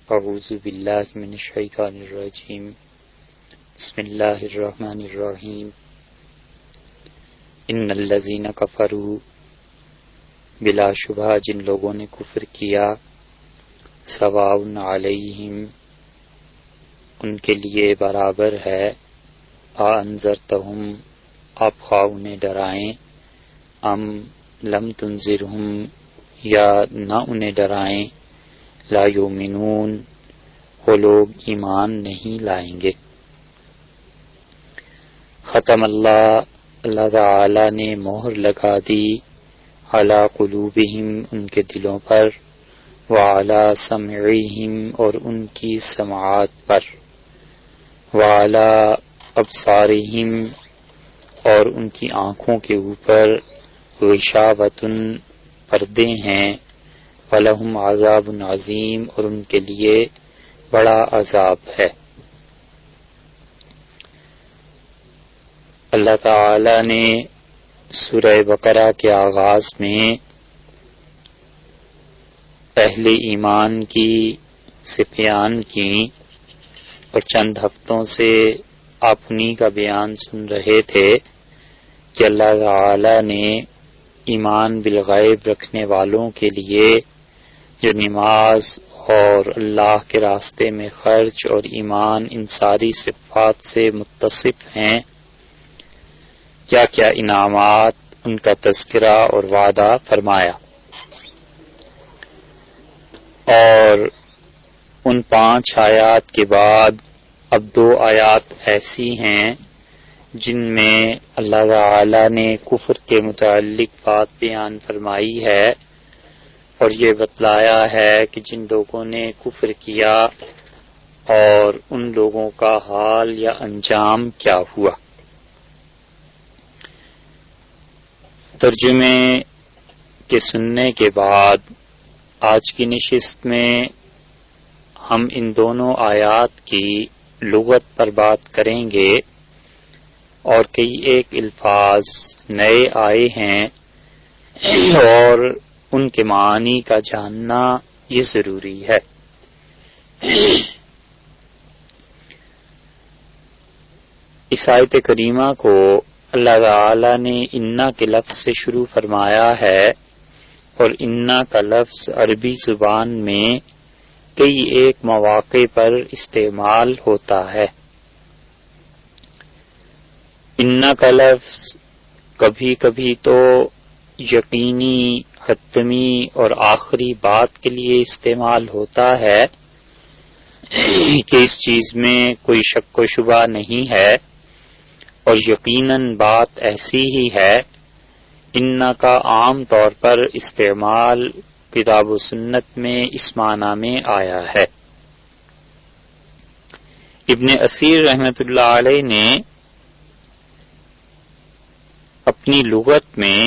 اعوذ باللہ من الشیطان الرجیم بسم اللہ الرحمن الرحیم ان الذین کفروا، بلا شبہ جن لوگوں نے کفر کیا، سواء علیہم ان کے لیے برابر ہے، انذرتہم آپ خواہ انہیں ڈرائیں، ام لم تنذرہم یا نہ انہیں ڈرائیں، لا یؤمنون وہ لوگ ایمان نہیں لائیں گے۔ ختم اللہ تعالی نے مہر لگا دی، علی قلوبہم ان کے دلوں پر، وعلی سمعہم اور ان کی سماعت پر، وعلی ابصارہم اور ان کی آنکھوں کے اوپر، غشاوۃ پردے ہیں، وَلَهُمْ عَذَابٌ عَظِيمٌ اور ان کے لیے بڑا عذاب ہے۔ اللہ تعالی نے سورہ بقرہ کے آغاز میں اہل ایمان کی صفات کی اور چند ہفتوں سے آپ انہی کا بیان سن رہے تھے کہ اللہ تعالی نے ایمان بالغیب رکھنے والوں کے لیے جو نماز اور اللہ کے راستے میں خرچ اور ایمان ان ساری صفات سے متصف ہیں، کیا کیا انعامات ان کا تذکرہ اور وعدہ فرمایا۔ اور ان 5 آیات کے بعد اب 2 آیات ایسی ہیں جن میں اللہ تعالی نے کفر کے متعلق بات بیان فرمائی ہے اور یہ بتلایا ہے کہ جن لوگوں نے کفر کیا اور ان لوگوں کا حال یا انجام کیا ہوا۔ ترجمے کے سننے کے بعد آج کی نشست میں ہم ان دونوں آیات کی لغت پر بات کریں گے اور کئی ایک الفاظ نئے آئے ہیں اور ان کے معنی کا جاننا یہ ضروری ہے۔ اس آیت کریمہ کو اللہ تعالی نے انا کے لفظ سے شروع فرمایا ہے اور انا کا لفظ عربی زبان میں کئی ایک مواقع پر استعمال ہوتا ہے۔ انا کا لفظ کبھی کبھی تو یقینی، حتمی اور آخری بات کے لیے استعمال ہوتا ہے کہ اس چیز میں کوئی شک و شبہ نہیں ہے اور یقیناً بات ایسی ہی ہے۔ انا کا عام طور پر استعمال کتاب و سنت میں اس معنی میں آیا ہے۔ ابن اسیر رحمۃ اللہ علیہ نے اپنی لغت میں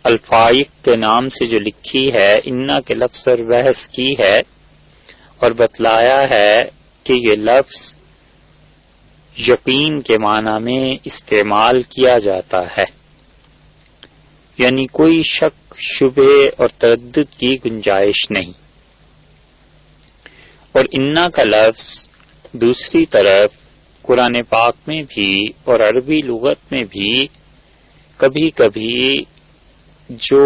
الفائق کے نام سے جو لکھی ہے، انا کے لفظ پر بحث کی ہے اور بتلایا ہے کہ یہ لفظ یقین کے معنی میں استعمال کیا جاتا ہے، یعنی کوئی شک، شبہ اور تردد کی گنجائش نہیں۔ اور انا کا لفظ دوسری طرف قرآن پاک میں بھی اور عربی لغت میں بھی کبھی کبھی جو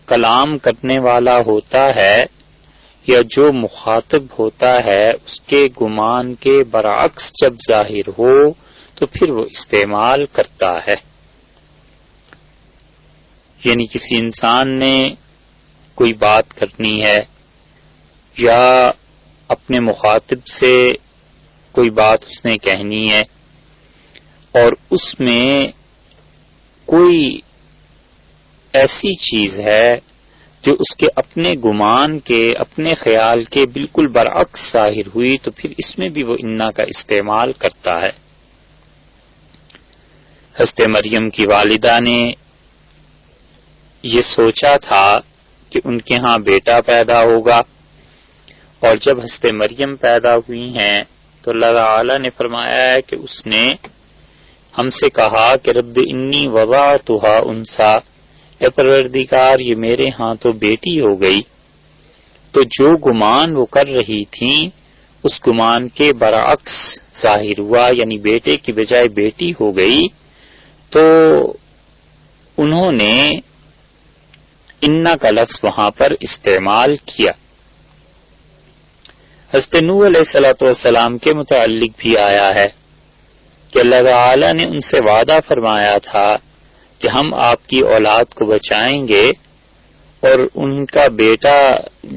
کلام کرنے والا ہوتا ہے یا جو مخاطب ہوتا ہے اس کے گمان کے برعکس جب ظاہر ہو تو پھر وہ استعمال کرتا ہے۔ یعنی کسی انسان نے کوئی بات کرنی ہے یا اپنے مخاطب سے کوئی بات اس نے کہنی ہے اور اس میں کوئی ایسی چیز ہے جو اس کے اپنے گمان کے، اپنے خیال کے بالکل برعکس ظاہر ہوئی تو پھر اس میں بھی وہ انا کا استعمال کرتا ہے۔ حضرت مریم کی والدہ نے یہ سوچا تھا کہ ان کے ہاں بیٹا پیدا ہوگا اور جب حضرت مریم پیدا ہوئی ہیں تو اللہ تعالی نے فرمایا ہے کہ اس نے ہم سے کہا کہ رب انی وضعتها انثی، اے پروردگار یہ میرے ہاں تو بیٹی ہو گئی۔ تو جو گمان وہ کر رہی تھیں اس گمان کے برعکس ظاہر ہوا، یعنی بیٹے کی بجائے بیٹی ہو گئی، تو انہوں نے انا کا لفظ وہاں پر استعمال کیا۔ حضرت نوح علیہ الصلوۃ والسلام کے متعلق بھی آیا ہے کہ اللہ تعالی نے ان سے وعدہ فرمایا تھا کہ ہم آپ کی اولاد کو بچائیں گے، اور ان کا بیٹا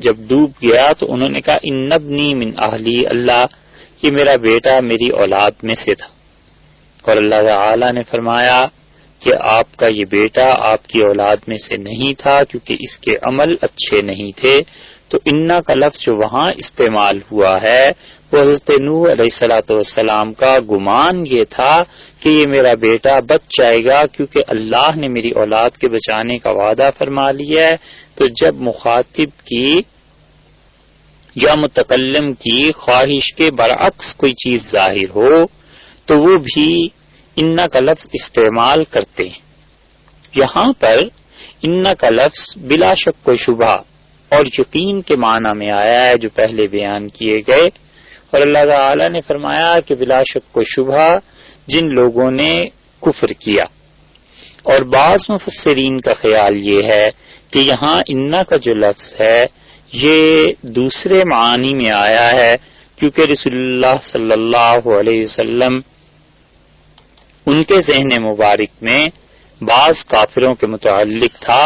جب ڈوب گیا تو انہوں نے کہا ان ابنی من اہلی، اللہ یہ میرا بیٹا میری اولاد میں سے تھا، اور اللہ تعالی نے فرمایا کہ آپ کا یہ بیٹا آپ کی اولاد میں سے نہیں تھا کیونکہ اس کے عمل اچھے نہیں تھے۔ تو انا کا لفظ جو وہاں استعمال ہوا ہے وہ حضرت نوح علیہ الصلوۃ والسلام کا گمان یہ تھا کہ یہ میرا بیٹا بچ جائے گا کیونکہ اللہ نے میری اولاد کے بچانے کا وعدہ فرما لیا ہے۔ تو جب مخاطب کی یا متکلم کی خواہش کے برعکس کوئی چیز ظاہر ہو تو وہ بھی انا کا لفظ استعمال کرتے ہیں۔ یہاں پر انا کا لفظ بلا شک و شبہ اور یقین کے معنی میں آیا ہے جو پہلے بیان کیے گئے، اور اللہ تعالی نے فرمایا کہ بلا شک و شبہ جن لوگوں نے کفر کیا۔ اور بعض مفسرین کا خیال یہ ہے کہ یہاں انا کا جو لفظ ہے یہ دوسرے معانی میں آیا ہے کیونکہ رسول اللہ صلی اللہ علیہ وسلم ان کے ذہن مبارک میں بعض کافروں کے متعلق تھا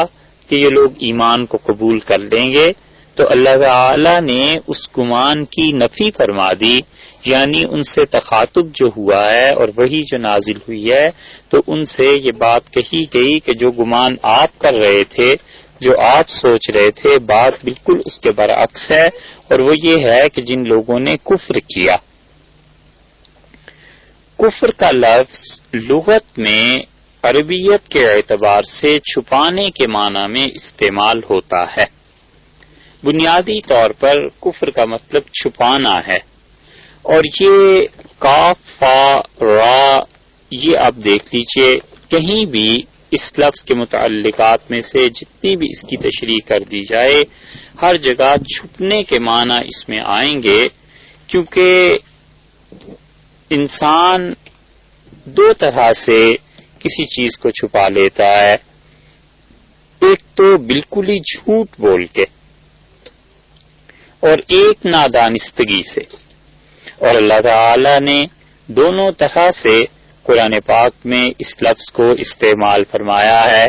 کہ یہ لوگ ایمان کو قبول کر لیں گے، تو اللہ تعالی نے اس گمان کی نفی فرما دی، یعنی ان سے تخاطب جو ہوا ہے اور وہی جو نازل ہوئی ہے تو ان سے یہ بات کہی گئی کہ جو گمان آپ کر رہے تھے، جو آپ سوچ رہے تھے، بات بالکل اس کے برعکس ہے، اور وہ یہ ہے کہ جن لوگوں نے کفر کیا۔ کفر کا لفظ لغت میں عربیت کے اعتبار سے چھپانے کے معنی میں استعمال ہوتا ہے۔ بنیادی طور پر کفر کا مطلب چھپانا ہے، اور یہ کاف فا را یہ آپ دیکھ لیجئے کہیں بھی اس لفظ کے متعلقات میں سے جتنی بھی اس کی تشریح کر دی جائے ہر جگہ چھپنے کے معنی اس میں آئیں گے، کیونکہ انسان دو طرح سے کسی چیز کو چھپا لیتا ہے، ایک تو بالکل ہی جھوٹ بول کے اور ایک نادانستگی سے، اور اللہ تعالی نے دونوں طرح سے قرآن پاک میں اس لفظ کو استعمال فرمایا ہے۔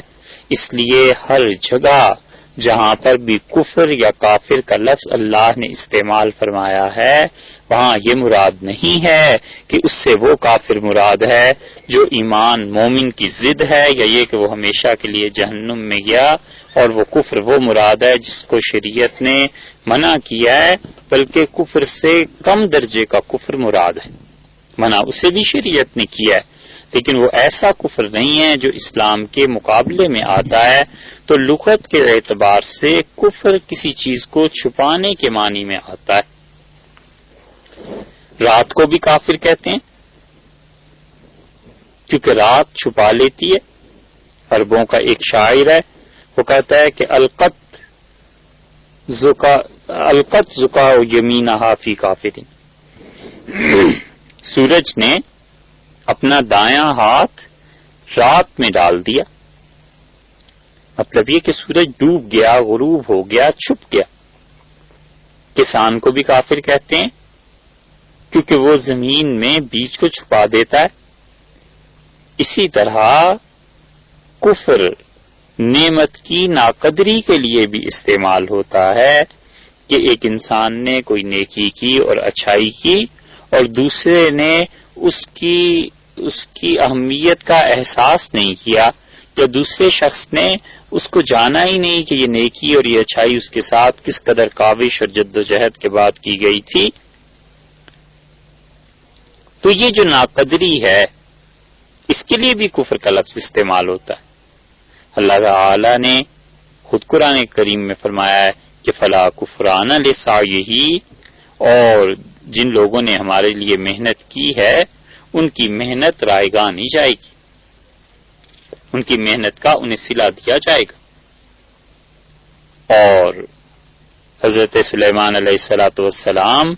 اس لیے ہر جگہ جہاں پر بھی کفر یا کافر کا لفظ اللہ نے استعمال فرمایا ہے وہاں یہ مراد نہیں ہے کہ اس سے وہ کافر مراد ہے جو ایمان مومن کی ضد ہے، یا یہ کہ وہ ہمیشہ کے لیے جہنم میں گیا، اور وہ کفر وہ مراد ہے جس کو شریعت نے منع کیا ہے، بلکہ کفر سے کم درجے کا کفر مراد ہے، منع اسے بھی شریعت نے کیا ہے، لیکن وہ ایسا کفر نہیں ہے جو اسلام کے مقابلے میں آتا ہے۔ تو لغت کے اعتبار سے کفر کسی چیز کو چھپانے کے معنی میں آتا ہے۔ رات کو بھی کافر کہتے ہیں کیونکہ رات چھپا لیتی ہے۔ عربوں کا ایک شاعر ہے، وہ کہتا ہے کہ القت زکا یمینہا فی کافر، سورج نے اپنا دایاں ہاتھ رات میں ڈال دیا، مطلب یہ کہ سورج ڈوب گیا، غروب ہو گیا، چھپ گیا۔ کسان کو بھی کافر کہتے ہیں کیونکہ وہ زمین میں بیج کو چھپا دیتا ہے۔ اسی طرح کفر نعمت کی ناقدری کے لیے بھی استعمال ہوتا ہے کہ ایک انسان نے کوئی نیکی کی اور اچھائی کی اور دوسرے نے اس کی اہمیت کا احساس نہیں کیا، یا دوسرے شخص نے اس کو جانا ہی نہیں کہ یہ نیکی اور یہ اچھائی اس کے ساتھ کس قدر کاوش اور جد و جہد کے بعد کی گئی تھی۔ تو یہ جو ناقدری ہے اس کے لیے بھی کفر کا لفظ استعمال ہوتا ہے۔ اللہ تعالی نے خود قرآن کریم میں فرمایا ہے کہ فلا کفران لسعیہ، اور جن لوگوں نے ہمارے لیے محنت کی ہے ان کی محنت رائگاں نہیں جائے گی، ان کی محنت کا انہیں صلہ دیا جائے گا۔ اور حضرت سلیمان علیہ الصلوۃ والسلام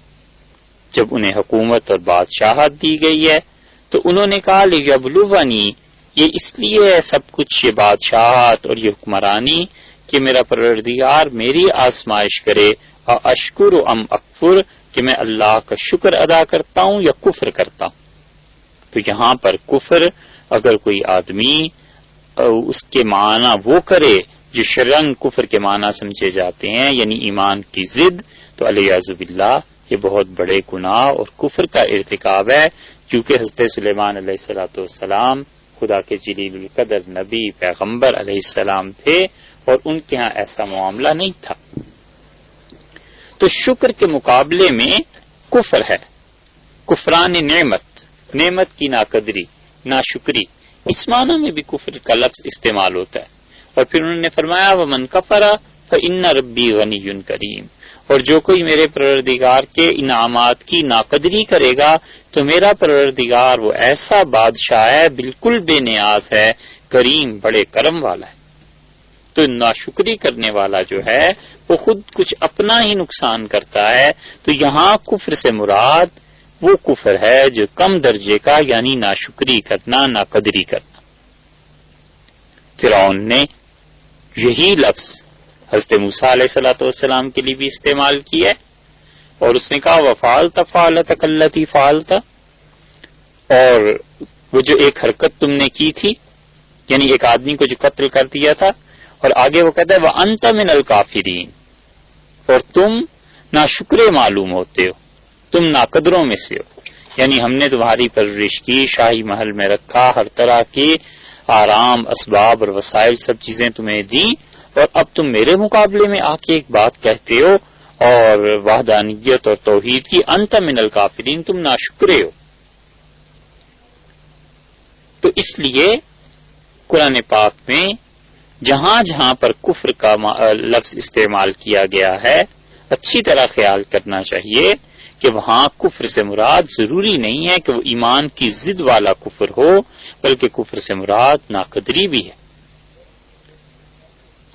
جب انہیں حکومت اور بادشاہت دی گئی ہے تو انہوں نے کہا لیبلونی، یہ اس لیے ہے سب کچھ، یہ بادشاہت اور یہ حکمرانی، کہ میرا پروردگار میری آزمائش کرے، اور اشکر ام اکفر، کہ میں اللہ کا شکر ادا کرتا ہوں یا کفر کرتا ہوں۔ تو یہاں پر کفر اگر کوئی آدمی اس کے معنی وہ کرے جو شرعاً کفر کے معنی سمجھے جاتے ہیں، یعنی ایمان کی ضد، تو علیہ باللہ یہ بہت بڑے گناہ اور کفر کا ارتکاب ہے، کیونکہ حضرت سلیمان علیہ السلام خدا کے جلیل القدر نبی پیغمبر علیہ السلام تھے، اور ان کے ہاں ایسا معاملہ نہیں تھا۔ تو شکر کے مقابلے میں کفر ہے، کفران نعمت کی ناقدری، ناشکری، اس معنی میں بھی کفر کا لفظ استعمال ہوتا ہے۔ اور پھر انہوں نے فرمایا وَمَنْ كَفَرَ فَإِنَّ رَبِّي غَنِيٌّ كَرِيمٌ، اور جو کوئی میرے پروردگار کے انعامات کی ناقدری کرے گا تو میرا پروردگار وہ ایسا بادشاہ ہے، بالکل بے نیاز ہے، کریم، بڑے کرم والا ہے۔ تو ناشکری کرنے والا جو ہے وہ خود کچھ اپنا ہی نقصان کرتا ہے۔ تو یہاں کفر سے مراد وہ کفر ہے جو کم درجے کا، یعنی ناشکری کرنا، ناقدری کرنا۔ فرعون نے یہی لفظ حضرت موسیٰ علیہ السلام کے لیے بھی استعمال کیا ہے، اور اس نے کہا وَفَعَلْتَ فَعَلَتَكَ الَّتِي فَعَلْتَ، اور وہ جو ایک حرکت تم نے کی تھی، یعنی ایک آدمی کو جو قتل کر دیا تھا، اور آگے وہ کہتا ہے وَأَنْتَ مِنَ الْكَافِرِينَ، اور تم ناشکرے معلوم ہوتے ہو، تم ناقدروں میں سے ہو، یعنی ہم نے تمہاری پرورش کی، شاہی محل میں رکھا، ہر طرح کے آرام، اسباب اور وسائل سب چیزیں تمہیں دی، اور اب تم میرے مقابلے میں آ کے ایک بات کہتے ہو اور وحدانیت اور توحید کی، انت من الکافرین، تم ناشکرے ہو۔ تو اس لیے قرآن پاک میں جہاں جہاں پر کفر کا لفظ استعمال کیا گیا ہے، اچھی طرح خیال کرنا چاہیے کہ وہاں کفر سے مراد ضروری نہیں ہے کہ وہ ایمان کی ضد والا کفر ہو، بلکہ کفر سے مراد ناقدری بھی ہے۔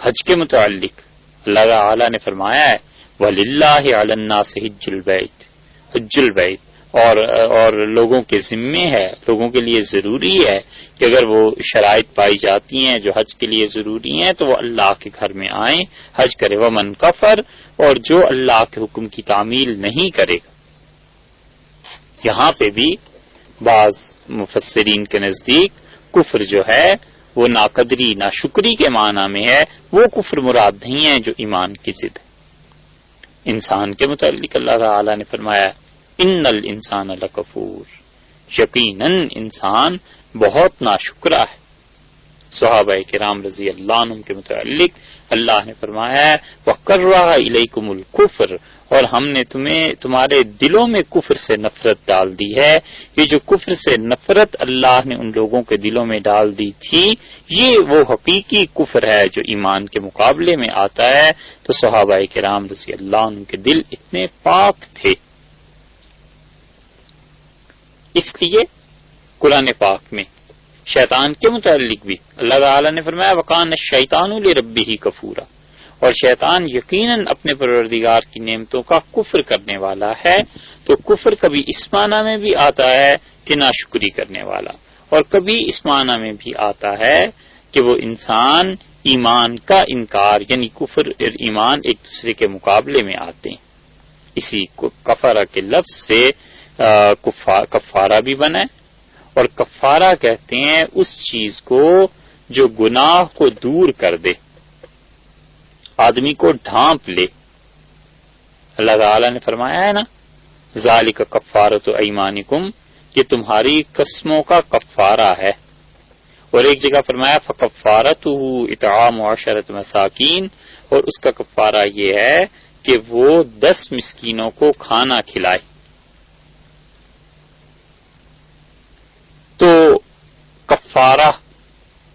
حج کے متعلق اللہ تعالی نے فرمایا ہے وَلِلَّهِ عَلَى النَّاسِ حِجُّ الْبَيْتِ، اور لوگوں کے ذمے ہے، لوگوں کے لیے ضروری ہے کہ اگر وہ شرائط پائی جاتی ہیں جو حج کے لیے ضروری ہیں تو وہ اللہ کے گھر میں آئیں، حج کرے۔ وَمَنْ كَفَرَ، اور جو اللہ کے حکم کی تعمیل نہیں کرے گا۔ یہاں پہ بھی بعض مفسرین کے نزدیک کفر جو ہے وہ ناقدری، ناشکری کے معنی میں ہے، وہ کفر مراد نہیں ہے جو ایمان کی ضد ہے۔ انسان کے متعلق اللہ تعالی نے فرمایا ان الانسان لکفور، یقیناً انسان بہت ناشکرا ہے۔ صحابہ کرام رضی اللہ عنہم کے متعلق اللہ نے فرمایا ہے وَقَرَّهَ إِلَيْكُمُ الْكُفْرَ، اور ہم نے تمہارے دلوں میں کفر سے نفرت ڈال دی ہے۔ یہ جو کفر سے نفرت اللہ نے ان لوگوں کے دلوں میں ڈال دی تھی، یہ وہ حقیقی کفر ہے جو ایمان کے مقابلے میں آتا ہے۔ تو صحابہ کرام رضی اللہ عنہ کے دل اتنے پاک تھے، اس لیے قرآن پاک میں شیطان کے متعلق بھی اللہ تعالی نے فرمایا وَقَانَ الشَّيْطَانُ لِرَبِّهِ كَفُورًا، اور شیطان یقیناً اپنے پروردگار کی نعمتوں کا کفر کرنے والا ہے۔ تو کفر کبھی اس معنی میں بھی آتا ہے کہ ناشکری کرنے والا، اور کبھی اس معنی میں بھی آتا ہے کہ وہ انسان ایمان کا انکار، یعنی کفر اور ایمان ایک دوسرے کے مقابلے میں آتے ہیں۔ اسی کفارہ کے لفظ سے کفارہ بھی بنا ہے، اور کفارہ کہتے ہیں اس چیز کو جو گناہ کو دور کر دے، آدمی کو ڈھانپ لے۔ اللہ تعالی نے فرمایا ہے نا ذالک کفارۃ ایمانکم، یہ تمہاری قسموں کا کفارہ ہے۔ اور ایک جگہ فرمایا فکفارتہ اطعام 10 مساکین، اور اس کا کفارہ یہ ہے کہ وہ 10 مسکینوں کو کھانا کھلائے۔ تو کفارہ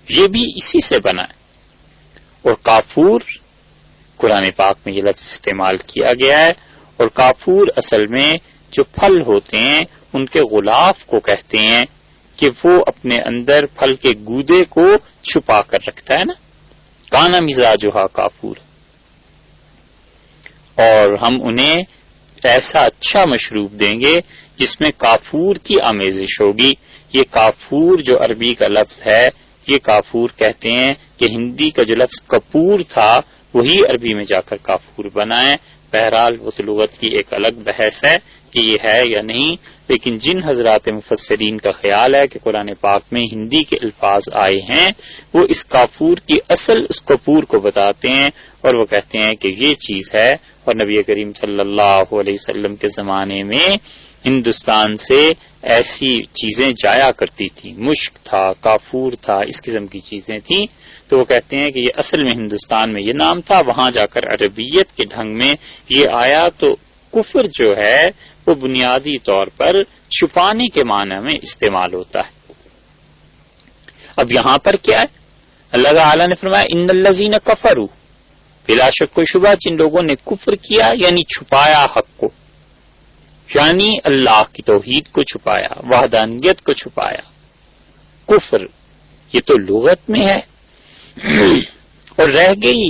یہ بھی اسی سے بنا ہے۔ اور کافور قرآن پاک میں یہ لفظ استعمال کیا گیا ہے، اور کافور اصل میں جو پھل ہوتے ہیں ان کے غلاف کو کہتے ہیں کہ وہ اپنے اندر پھل کے گودے کو چھپا کر رکھتا ہے نا، کانا مزاجھا کافور۔ اور ہم انہیں ایسا اچھا مشروب دیں گے جس میں کافور کی آمیزش ہوگی. یہ کافور جو عربی کا لفظ ہے، یہ کافور کہتے ہیں کہ ہندی کا جو لفظ کپور تھا وہی عربی میں جا کر کافور بنا ہے. بہرحال وہ تو لغت کی ایک الگ بحث ہے کہ یہ ہے یا نہیں، لیکن جن حضرات مفسرین کا خیال ہے کہ قرآن پاک میں ہندی کے الفاظ آئے ہیں وہ اس کافور کی اصل اس کپور کو بتاتے ہیں اور وہ کہتے ہیں کہ یہ چیز ہے. اور نبی کریم صلی اللہ علیہ وسلم کے زمانے میں ہندوستان سے ایسی چیزیں جایا کرتی تھیں، مشک تھا، کافور تھا، اس قسم کی چیزیں تھیں. تو وہ کہتے ہیں کہ یہ اصل میں ہندوستان میں یہ نام تھا، وہاں جا کر عربیت کے ڈھنگ میں یہ آیا. تو کفر جو ہے وہ بنیادی طور پر چھپانے کے معنی میں استعمال ہوتا ہے. اب یہاں پر کیا ہے؟ اللہ تعالیٰ نے فرمایا ان الذین کفروا، بلا شک کوئی شبہ جن لوگوں نے کفر کیا یعنی چھپایا حق کو، یعنی اللہ کی توحید کو چھپایا، وحدانیت کو چھپایا. کفر یہ تو لغت میں ہے اور رہ گئی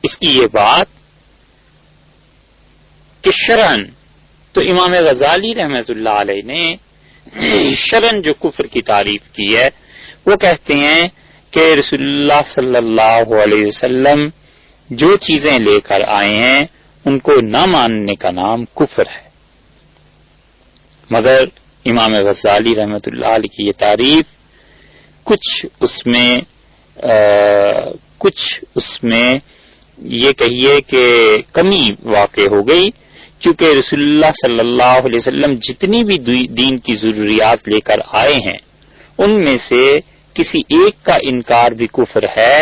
اس کی یہ بات کہ شرعن. تو امام غزالی رحمۃ اللہ علیہ نے شرعن جو کفر کی تعریف کی ہے وہ کہتے ہیں کہ رسول اللہ صلی اللہ علیہ وسلم جو چیزیں لے کر آئے ہیں ان کو نہ ماننے کا نام کفر ہے. مگر امام غزالی رحمۃ اللہ علیہ کی یہ تعریف کچھ اس میں یہ کہیے کہ کمی واقع ہو گئی، کیونکہ رسول اللہ صلی اللہ علیہ وسلم جتنی بھی دین کی ضروریات لے کر آئے ہیں ان میں سے کسی ایک کا انکار بھی کفر ہے.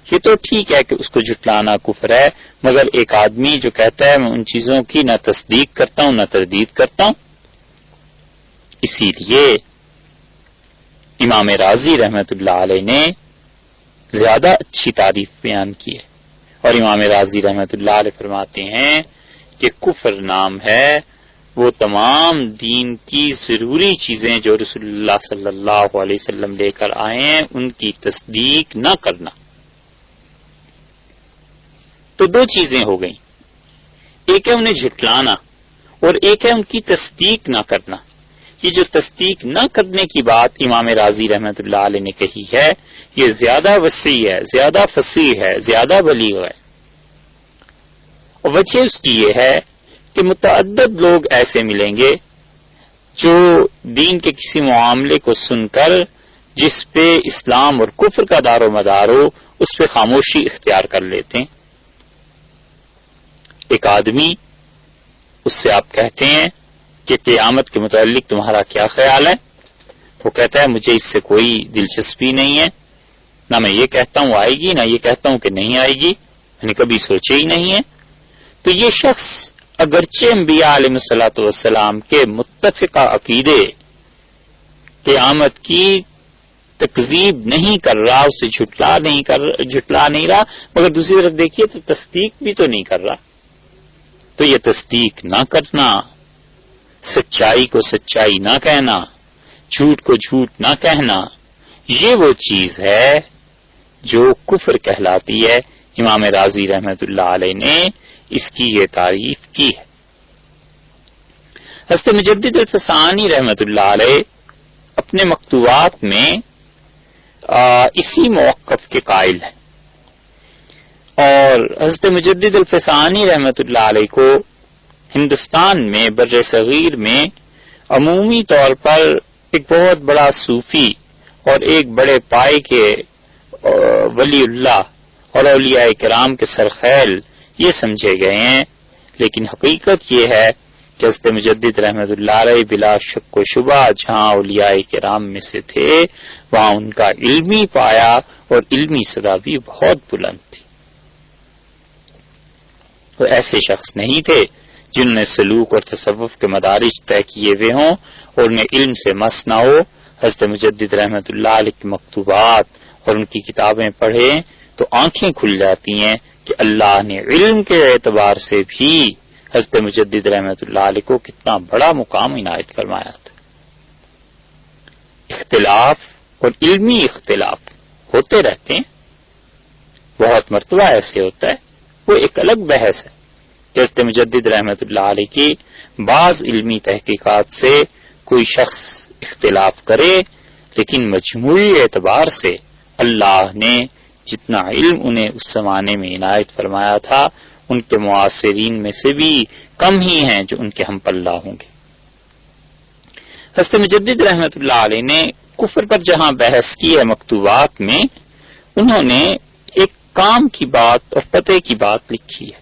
یہ تو ٹھیک ہے کہ اس کو جھٹلانا کفر ہے، مگر ایک آدمی جو کہتا ہے میں ان چیزوں کی نہ تصدیق کرتا ہوں نہ تردید کرتا ہوں. اسی لیے امام راضی رحمت اللہ علیہ نے زیادہ اچھی تعریف بیان کی ہے اور امام راضی رحمت اللہ علیہ فرماتے ہیں کہ کفر نام ہے وہ تمام دین کی ضروری چیزیں جو رسول اللہ صلی اللہ علیہ وسلم لے کر آئے ہیں ان کی تصدیق نہ کرنا. تو دو چیزیں ہو گئیں، ایک ہے انہیں جھٹلانا اور ایک ہے ان کی تصدیق نہ کرنا. یہ جو تصدیق نہ کرنے کی بات امام راضی رحمت اللہ علیہ نے کہی ہے یہ زیادہ وسیع ہے، زیادہ فصیح ہے، زیادہ بلیغ ہے. اور وجہ اس کی یہ ہے کہ متعدد لوگ ایسے ملیں گے جو دین کے کسی معاملے کو سن کر جس پہ اسلام اور کفر کا دار و مدار ہو اس پہ خاموشی اختیار کر لیتے ہیں. ایک آدمی اس سے آپ کہتے ہیں کہ قیامت کے متعلق تمہارا کیا خیال ہے؟ وہ کہتا ہے مجھے اس سے کوئی دلچسپی نہیں ہے، نہ میں یہ کہتا ہوں آئے گی نہ یہ کہتا ہوں کہ نہیں آئے گی، میں نے کبھی سوچے ہی نہیں ہے. تو یہ شخص اگرچہ انبیاء علیہ الصلوۃ والسلام کے متفقہ عقیدے قیامت کی تکذیب نہیں کر رہا، اسے جھٹلا نہیں رہا، مگر دوسری طرف دیکھیے تو تصدیق بھی تو نہیں کر رہا. تو یہ تصدیق نہ کرنا، سچائی کو سچائی نہ کہنا، جھوٹ کو جھوٹ نہ کہنا، یہ وہ چیز ہے جو کفر کہلاتی ہے. امام راضی رحمت اللہ علیہ نے اس کی یہ تعریف کی ہے. حضرت مجدد الفسانی رحمت اللہ علیہ اپنے مکتوبات میں اسی موقف کے قائل ہیں اور حضرت مجدد الفسانی رحمت اللہ علیہ کو ہندوستان میں بر صغیر میں عمومی طور پر ایک بہت بڑا صوفی اور ایک بڑے پائے کے ولی اللہ اور اولیاء کرام کے سرخیل یہ سمجھے گئے ہیں. لیکن حقیقت یہ ہے کہ حضرت مجدد رحمت اللہ علیہ بلا شک و شبہ جہاں اولیاء کرام میں سے تھے وہاں ان کا علمی پایا اور علمی سطح بھی بہت بلند تھی. وہ ایسے شخص نہیں تھے جنہوں نے سلوک اور تصوف کے مدارج طے کیے ہوئے ہوں اور انہیں علم سے مس نہ ہو. حضرت مجدد رحمت اللہ علیہ کی مکتوبات اور ان کی کتابیں پڑھیں تو آنکھیں کھل جاتی ہیں کہ اللہ نے علم کے اعتبار سے بھی حضرت مجدد رحمت اللہ علیہ کو کتنا بڑا مقام عنایت فرمایا تھا. اختلاف اور علمی اختلاف ہوتے رہتے ہیں، بہت مرتبہ ایسے ہوتا ہے وہ ایک الگ بحث ہے. حضرت مجدد رحمت اللہ علیہ کی بعض علمی تحقیقات سے کوئی شخص اختلاف کرے، لیکن مجموعی اعتبار سے اللہ نے جتنا علم انہیں اس زمانے میں عنایت فرمایا تھا ان کے معاصرین میں سے بھی کم ہی ہیں جو ان کے ہم پلہ ہوں گے. حضرت مجدد رحمت اللہ علیہ نے کفر پر جہاں بحث کی ہے مکتوبات میں، انہوں نے ایک کام کی بات اور پتے کی بات لکھی ہے.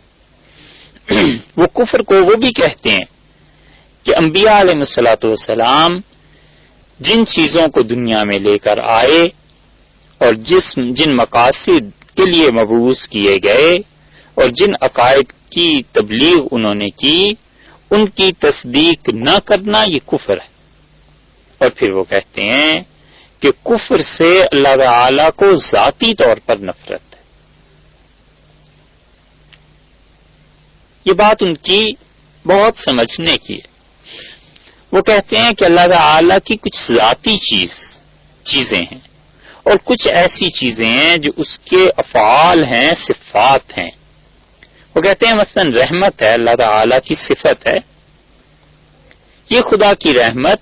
وہ کفر کو وہ بھی کہتے ہیں کہ انبیاء علیہ الصلوۃ والسلام جن چیزوں کو دنیا میں لے کر آئے اور جن مقاصد کے لیے مبعوث کیے گئے اور جن عقائد کی تبلیغ انہوں نے کی، ان کی تصدیق نہ کرنا یہ کفر ہے. اور پھر وہ کہتے ہیں کہ کفر سے اللہ تعالی کو ذاتی طور پر نفرت ہے. یہ بات ان کی بہت سمجھنے کی ہے. وہ کہتے ہیں کہ اللہ تعالی کی کچھ ذاتی چیزیں ہیں اور کچھ ایسی چیزیں ہیں جو اس کے افعال ہیں، صفات ہیں. وہ کہتے ہیں مثلا رحمت ہے، اللہ تعالی کی صفت ہے. یہ خدا کی رحمت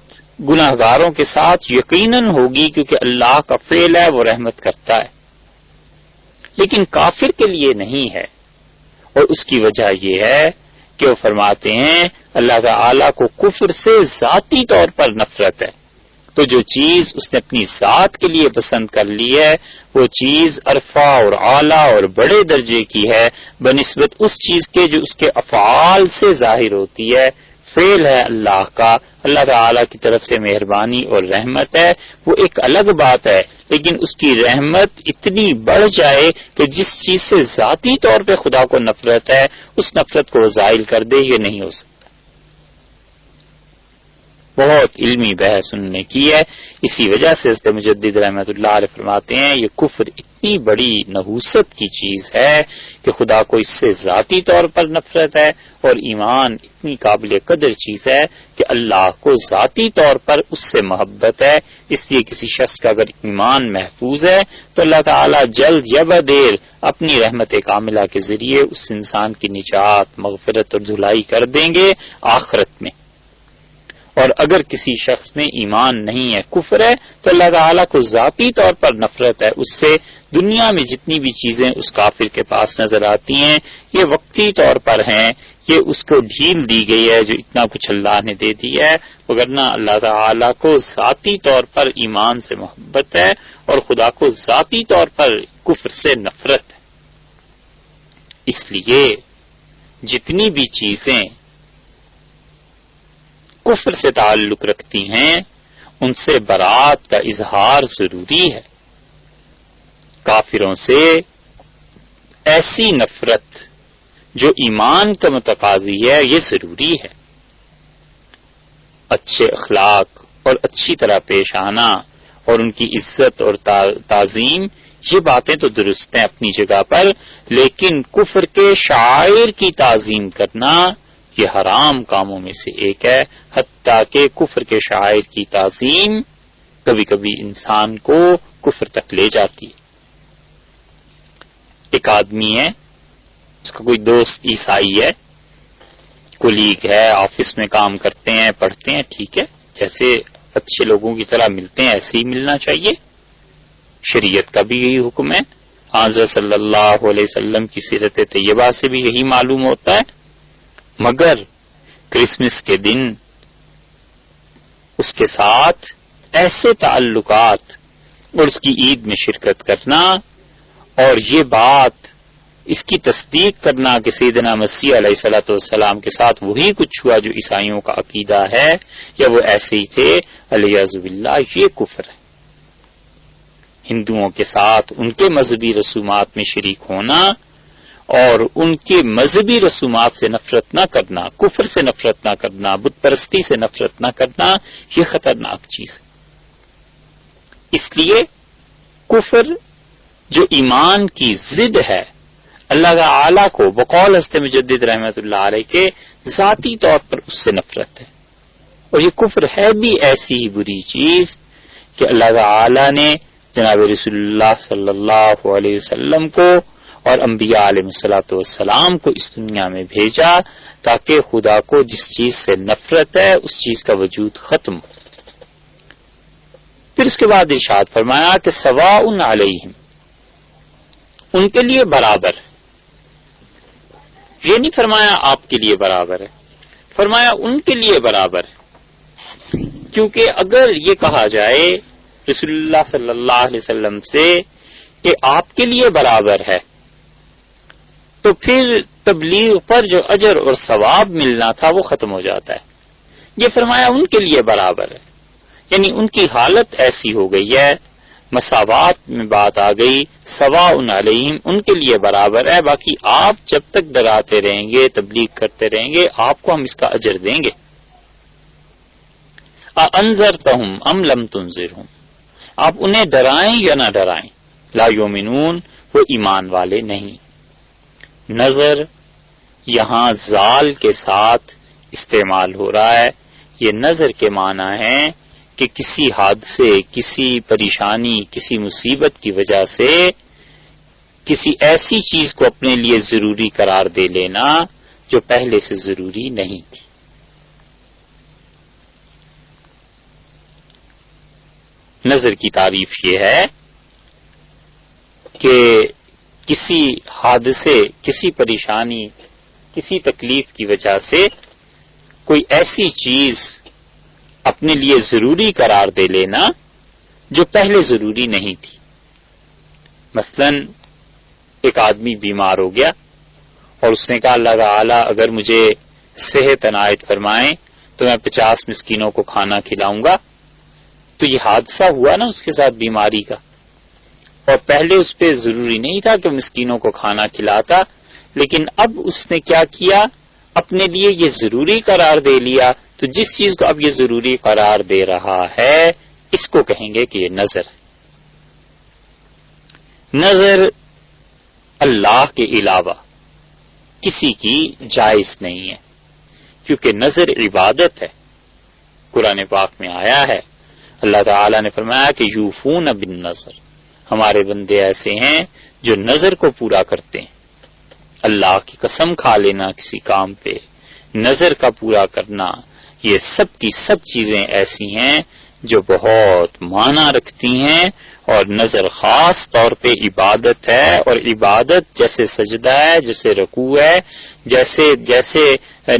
گناہگاروں کے ساتھ یقیناً ہوگی کیونکہ اللہ کا فعل ہے، وہ رحمت کرتا ہے، لیکن کافر کے لیے نہیں ہے. اور اس کی وجہ یہ ہے کہ وہ فرماتے ہیں اللہ تعالی کو کفر سے ذاتی طور پر نفرت ہے. تو جو چیز اس نے اپنی ذات کے لیے پسند کر لی ہے وہ چیز عرفہ اور اعلیٰ اور بڑے درجے کی ہے بنسبت اس چیز کے جو اس کے افعال سے ظاہر ہوتی ہے. فعل ہے اللہ کا، اللہ تعالی کی طرف سے مہربانی اور رحمت ہے، وہ ایک الگ بات ہے. لیکن اس کی رحمت اتنی بڑھ جائے کہ جس چیز سے ذاتی طور پہ خدا کو نفرت ہے اس نفرت کو زائل کر دے، یہ نہیں ہو سکتا. بہت علمی بحث انہوں نے کی ہے. اسی وجہ سے حضرت مجدد رحمت اللہ علیہ فرماتے ہیں یہ کفر اتنی بڑی نحوست کی چیز ہے کہ خدا کو اس سے ذاتی طور پر نفرت ہے، اور ایمان اتنی قابل قدر چیز ہے کہ اللہ کو ذاتی طور پر اس سے محبت ہے. اس لیے کسی شخص کا اگر ایمان محفوظ ہے تو اللہ تعالیٰ جلد یا بدیر اپنی رحمت کاملہ کے ذریعے اس انسان کی نجات، مغفرت اور دھلائی کر دیں گے آخرت میں. اور اگر کسی شخص میں ایمان نہیں ہے، کفر ہے، تو اللہ تعالیٰ کو ذاتی طور پر نفرت ہے. اس سے دنیا میں جتنی بھی چیزیں اس کافر کے پاس نظر آتی ہیں یہ وقتی طور پر ہیں، یہ اس کو ڈھیل دی گئی ہے جو اتنا کچھ اللہ نے دے دی ہے. وگرنہ اللہ تعالیٰ کو ذاتی طور پر ایمان سے محبت ہے اور خدا کو ذاتی طور پر کفر سے نفرت ہے. اس لیے جتنی بھی چیزیں کفر سے تعلق رکھتی ہیں ان سے برات کا اظہار ضروری ہے. کافروں سے ایسی نفرت جو ایمان کا متقاضی ہے یہ ضروری ہے. اچھے اخلاق اور اچھی طرح پیش آنا اور ان کی عزت اور تعظیم یہ باتیں تو درست ہیں اپنی جگہ پر، لیکن کفر کے شاعر کی تعظیم کرنا یہ حرام کاموں میں سے ایک ہے. حتیٰ کہ کفر کے شاعر کی تعظیم کبھی کبھی انسان کو کفر تک لے جاتی ہے. ایک آدمی ہے، اس کا کوئی دوست عیسائی ہے، کولیگ ہے، آفس میں کام کرتے ہیں، پڑھتے ہیں، ٹھیک ہے، جیسے اچھے لوگوں کی طرح ملتے ہیں ایسے ہی ملنا چاہیے. شریعت کا بھی یہی حکم ہے. حضرت صلی اللہ علیہ وسلم کی سیرت طیبہ سے بھی یہی معلوم ہوتا ہے. مگر کرسمس کے دن اس کے ساتھ ایسے تعلقات اور اس کی عید میں شرکت کرنا اور یہ بات اس کی تصدیق کرنا کہ سیدنا مسیح علیہ الصلوۃ والسلام کے ساتھ وہی کچھ ہوا جو عیسائیوں کا عقیدہ ہے یا وہ ایسے ہی تھے، الیاذ باللہ، یہ کفر ہے. ہندوؤں کے ساتھ ان کے مذہبی رسومات میں شریک ہونا اور ان کے مذہبی رسومات سے نفرت نہ کرنا، کفر سے نفرت نہ کرنا، بت پرستی سے نفرت نہ کرنا، یہ خطرناک چیز ہے. اس لیے کفر جو ایمان کی ضد ہے، اللہ تعالی کو بقول حضرت مجدد رحمت اللہ علیہ کے ذاتی طور پر اس سے نفرت ہے. اور یہ کفر ہے بھی ایسی ہی بری چیز کہ اللہ تعالی نے جناب رسول اللہ صلی اللہ علیہ وسلم کو اور انبیاء علیہ الصلوۃ والسلام کو اس دنیا میں بھیجا تاکہ خدا کو جس چیز سے نفرت ہے اس چیز کا وجود ختم ہو۔ پھر اس کے بعد ارشاد فرمایا کہ سواء علیہم، ان کے لیے برابر، یہ نہیں فرمایا آپ کے لیے برابر ہے، فرمایا ان کے لیے برابر، کیونکہ اگر یہ کہا جائے رسول اللہ صلی اللہ علیہ وسلم سے کہ آپ کے لیے برابر ہے تو پھر تبلیغ پر جو اجر اور ثواب ملنا تھا وہ ختم ہو جاتا ہے۔ یہ فرمایا ان کے لیے برابر ہے، یعنی ان کی حالت ایسی ہو گئی ہے، مساوات میں بات آ گئی، سواء علیہم، ان کے لیے برابر ہے، باقی آپ جب تک ڈراتے رہیں گے، تبلیغ کرتے رہیں گے، آپ کو ہم اس کا اجر دیں گے۔ انذرتہم ام لم تنذرہم، آپ انہیں ڈرائیں یا نہ ڈرائیں، لا یؤمنون، وہ ایمان والے نہیں۔ نظر یہاں زال کے ساتھ استعمال ہو رہا ہے، یہ نظر کے معنی ہے کہ کسی حادثے، کسی پریشانی، کسی مصیبت کی وجہ سے کسی ایسی چیز کو اپنے لیے ضروری قرار دے لینا جو پہلے سے ضروری نہیں تھی۔ نظر کی تعریف یہ ہے کہ کسی حادثے، کسی پریشانی، کسی تکلیف کی وجہ سے کوئی ایسی چیز اپنے لیے ضروری قرار دے لینا جو پہلے ضروری نہیں تھی۔ مثلا ایک آدمی بیمار ہو گیا اور اس نے کہا اللہ تعالی اگر مجھے صحت عنایت فرمائیں تو میں 50 مسکینوں کو کھانا کھلاؤں گا، تو یہ حادثہ ہوا نا اس کے ساتھ بیماری کا، اور پہلے اس پہ ضروری نہیں تھا کہ مسکینوں کو کھانا کھلاتا، لیکن اب اس نے کیا کیا، اپنے لیے یہ ضروری قرار دے لیا، تو جس چیز کو اب یہ ضروری قرار دے رہا ہے اس کو کہیں گے کہ یہ نظر ہے۔ نظر اللہ کے علاوہ کسی کی جائز نہیں ہے، کیونکہ نظر عبادت ہے۔ قرآن پاک میں آیا ہے، اللہ تعالی نے فرمایا کہ یوفون بالنظر، ہمارے بندے ایسے ہیں جو نظر کو پورا کرتے ہیں۔ اللہ کی قسم کھا لینا کسی کام پہ، نظر کا پورا کرنا، یہ سب کی سب چیزیں ایسی ہیں جو بہت معنی رکھتی ہیں، اور نظر خاص طور پہ عبادت ہے، اور عبادت جیسے سجدہ ہے، جیسے رکوع ہے، جیسے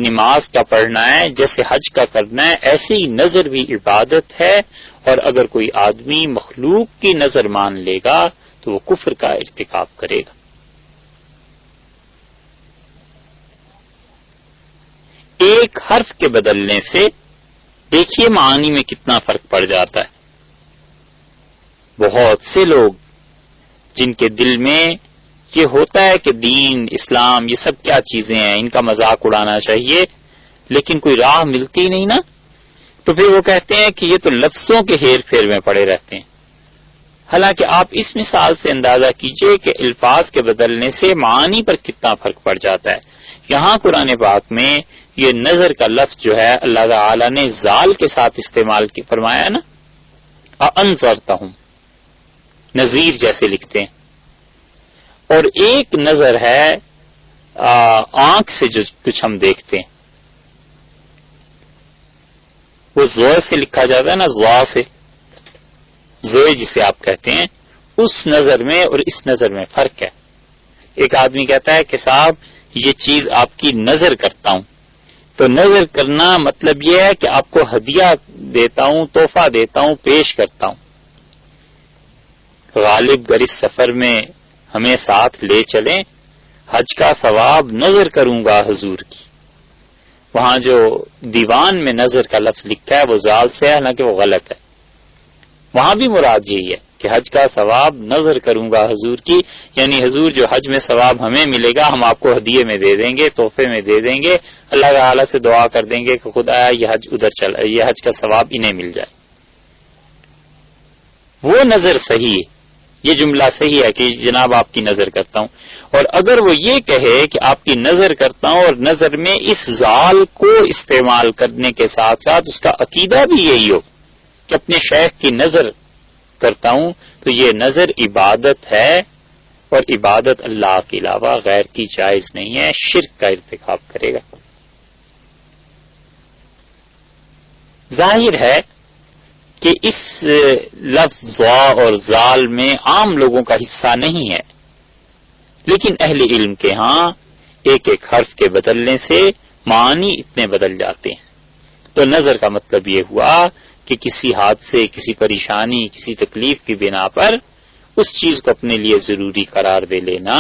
نماز کا پڑھنا ہے، جیسے حج کا کرنا ہے، ایسے ہی نظر بھی عبادت ہے، اور اگر کوئی آدمی مخلوق کی نظر مان لے گا تو وہ کفر کا ارتکاب کرے گا۔ ایک حرف کے بدلنے سے دیکھیے معانی میں کتنا فرق پڑ جاتا ہے۔ بہت سے لوگ جن کے دل میں یہ ہوتا ہے کہ دین، اسلام، یہ سب کیا چیزیں ہیں، ان کا مذاق اڑانا چاہیے، لیکن کوئی راہ ملتی نہیں نا، تو پھر وہ کہتے ہیں کہ یہ تو لفظوں کے ہیر پھیر میں پڑے رہتے ہیں۔ حالانکہ آپ اس مثال سے اندازہ کیجئے کہ الفاظ کے بدلنے سے معانی پر کتنا فرق پڑ جاتا ہے۔ یہاں قرآن پاک میں یہ نظر کا لفظ جو ہے اللہ تعالی نے زال کے ساتھ استعمال فرمایا نا، انذرتہم، نذیر جیسے لکھتے ہیں، اور ایک نظر ہے آنکھ سے جو کچھ ہم دیکھتے ہیں، وہ زوئے سے لکھا جاتا ہے نا، زوا سے، زوئے جسے آپ کہتے ہیں، اس نظر میں اور اس نظر میں فرق ہے۔ ایک آدمی کہتا ہے کہ صاحب یہ چیز آپ کی نظر کرتا ہوں، تو نظر کرنا مطلب یہ ہے کہ آپ کو ہدیہ دیتا ہوں، تحفہ دیتا ہوں، پیش کرتا ہوں۔ غالب گر اس سفر میں ہمیں ساتھ لے چلیں، حج کا ثواب نظر کروں گا حضور کی۔ وہاں جو دیوان میں نظر کا لفظ لکھا ہے وہ زال سے ہے، حالانکہ وہ غلط ہے۔ وہاں بھی مراد یہی ہے کہ حج کا ثواب نظر کروں گا حضور کی، یعنی حضور جو حج میں ثواب ہمیں ملے گا ہم آپ کو ہدیے میں دے دیں گے، تحفے میں دے دیں گے، اللہ تعالی سے دعا کر دیں گے کہ خدا یہ حج ادھر چلا، یہ حج کا ثواب انہیں مل جائے۔ وہ نظر صحیح ہے، یہ جملہ صحیح ہے کہ جناب آپ کی نظر کرتا ہوں۔ اور اگر وہ یہ کہے کہ آپ کی نظر کرتا ہوں اور نظر میں اس زال کو استعمال کرنے کے ساتھ ساتھ اس کا عقیدہ بھی یہی ہو کہ اپنے شیخ کی نظر کرتا ہوں، تو یہ نظر عبادت ہے، اور عبادت اللہ کے علاوہ غیر کی جائز نہیں ہے، شرک کا ارتکاب کرے گا۔ ظاہر ہے کہ اس لفظ ضا اور زال میں عام لوگوں کا حصہ نہیں ہے، لیکن اہل علم کے ہاں ایک ایک حرف کے بدلنے سے معنی اتنے بدل جاتے ہیں۔ تو نظر کا مطلب یہ ہوا کہ کسی حادثے، کسی پریشانی، کسی تکلیف کی بنا پر اس چیز کو اپنے لیے ضروری قرار دے لینا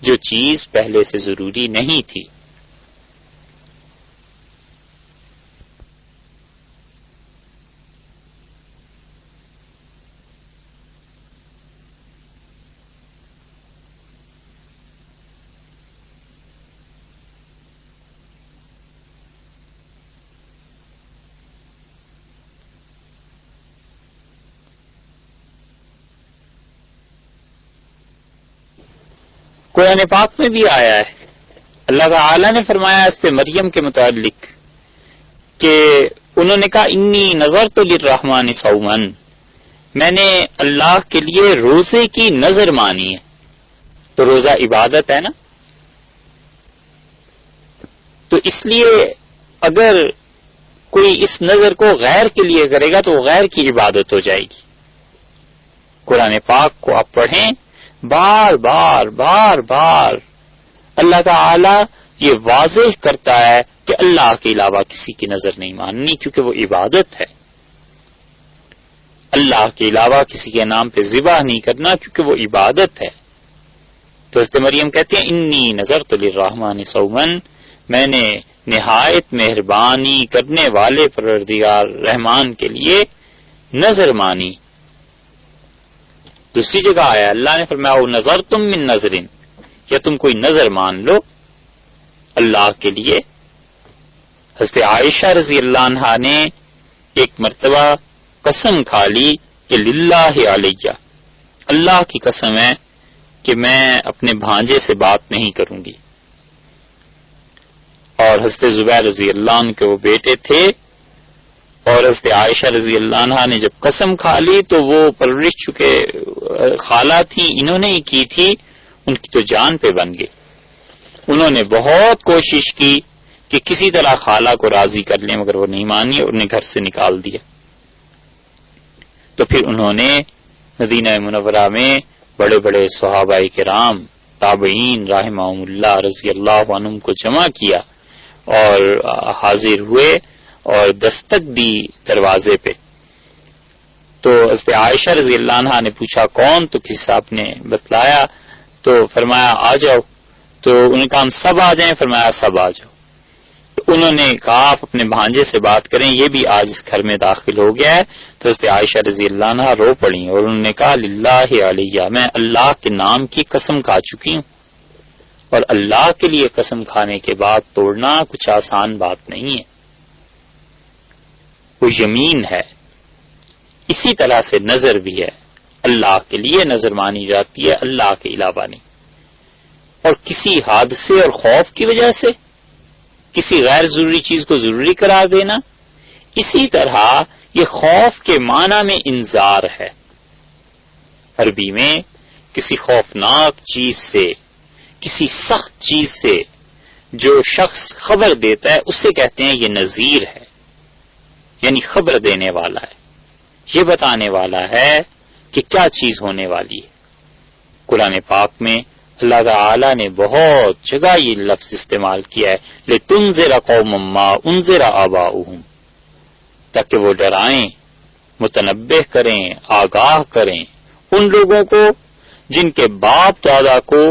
جو چیز پہلے سے ضروری نہیں تھی۔ قرآن پاک میں بھی آیا ہے، اللہ تعالی نے فرمایا اس سے مریم کے متعلق کہ انہوں نے کہا انی نظرت للرحمن صوما، میں نے اللہ کے لیے روزے کی نظر مانی ہے۔ تو روزہ عبادت ہے نا، تو اس لیے اگر کوئی اس نظر کو غیر کے لیے کرے گا تو وہ غیر کی عبادت ہو جائے گی۔ قرآن پاک کو آپ پڑھیں، بار بار بار بار اللہ تعالی یہ واضح کرتا ہے کہ اللہ کے علاوہ کسی کی نظر نہیں ماننی، کیونکہ وہ عبادت ہے۔ اللہ کے علاوہ کسی کے نام پہ ذبح نہیں کرنا، کیونکہ وہ عبادت ہے۔ تو حضرت مریم کہتے ہیں انی نظرت للرحمن صوما، میں نے نہایت مہربانی کرنے والے پروردگار رحمان کے لیے نظر مانی۔ دوسری جگہ آیا اللہ نے فرمایا نظر تم من نظرن، یا تم کوئی نظر مان لو اللہ کے لیے۔ حضرت عائشہ رضی اللہ عنہا نے ایک مرتبہ قسم کھا لی کہ للہ علیہ، اللہ کی قسم ہے کہ میں اپنے بھانجے سے بات نہیں کروں گی۔ اور حضرت زبیر رضی اللہ عنہ کے وہ بیٹے تھے، اور حضرت عائشہ رضی اللہ عنہا نے جب قسم کھا لی تو وہ پرورش چکے خالہ تھیں، انہوں نے ہی کی تھی، ان کی تو جان پہ بن گئی۔ انہوں نے بہت کوشش کی کہ کسی طرح خالہ کو راضی کر لیں، مگر وہ نہیں مانی اور انہیں گھر سے نکال دیا۔ تو پھر انہوں نے مدینہ منورہ میں بڑے بڑے صحابہ کرام، تابعین رحمہم اللہ رضی اللہ عنہم کو جمع کیا اور حاضر ہوئے اور دستک دی دروازے پہ۔ تو حضرت عائشہ رضی اللہ عنہا نے پوچھا کون؟ تو کسی صاحب نے بتلایا، تو فرمایا آ جاؤ۔ تو انہوں نے کہا ہم سب آ جائیں؟ فرمایا سب آ جاؤ۔ تو انہوں نے کہا آپ اپنے بھانجے سے بات کریں، یہ بھی آج اس گھر میں داخل ہو گیا ہے۔ تو حضرت عائشہ رضی اللہ عنہا رو پڑی اور انہوں نے کہا للہ علیہ، میں اللہ کے نام کی قسم کھا چکی ہوں، اور اللہ کے لیے قسم کھانے کے بعد توڑنا کچھ آسان بات نہیں ہے، وہ یمین ہے۔ اسی طرح سے نظر بھی ہے، اللہ کے لیے نظر مانی جاتی ہے، اللہ کے علاوہ نہیں۔ اور کسی حادثے اور خوف کی وجہ سے کسی غیر ضروری چیز کو ضروری قرار دینا، اسی طرح یہ خوف کے معنی میں انذار ہے۔ عربی میں کسی خوفناک چیز سے، کسی سخت چیز سے جو شخص خبر دیتا ہے اسے کہتے ہیں یہ نذیر ہے، یعنی خبر دینے والا ہے، یہ بتانے والا ہے کہ کیا چیز ہونے والی ہے۔ قرآن پاک میں اللہ تعالی نے بہت جگہ یہ لفظ استعمال کیا ہے لِتُنذِرَ قَوْمًا مَّا أُنذِرَ آبَاؤُهُمْ، تاکہ وہ ڈرائیں، متنبہ کریں، آگاہ کریں ان لوگوں کو جن کے باپ دادا کو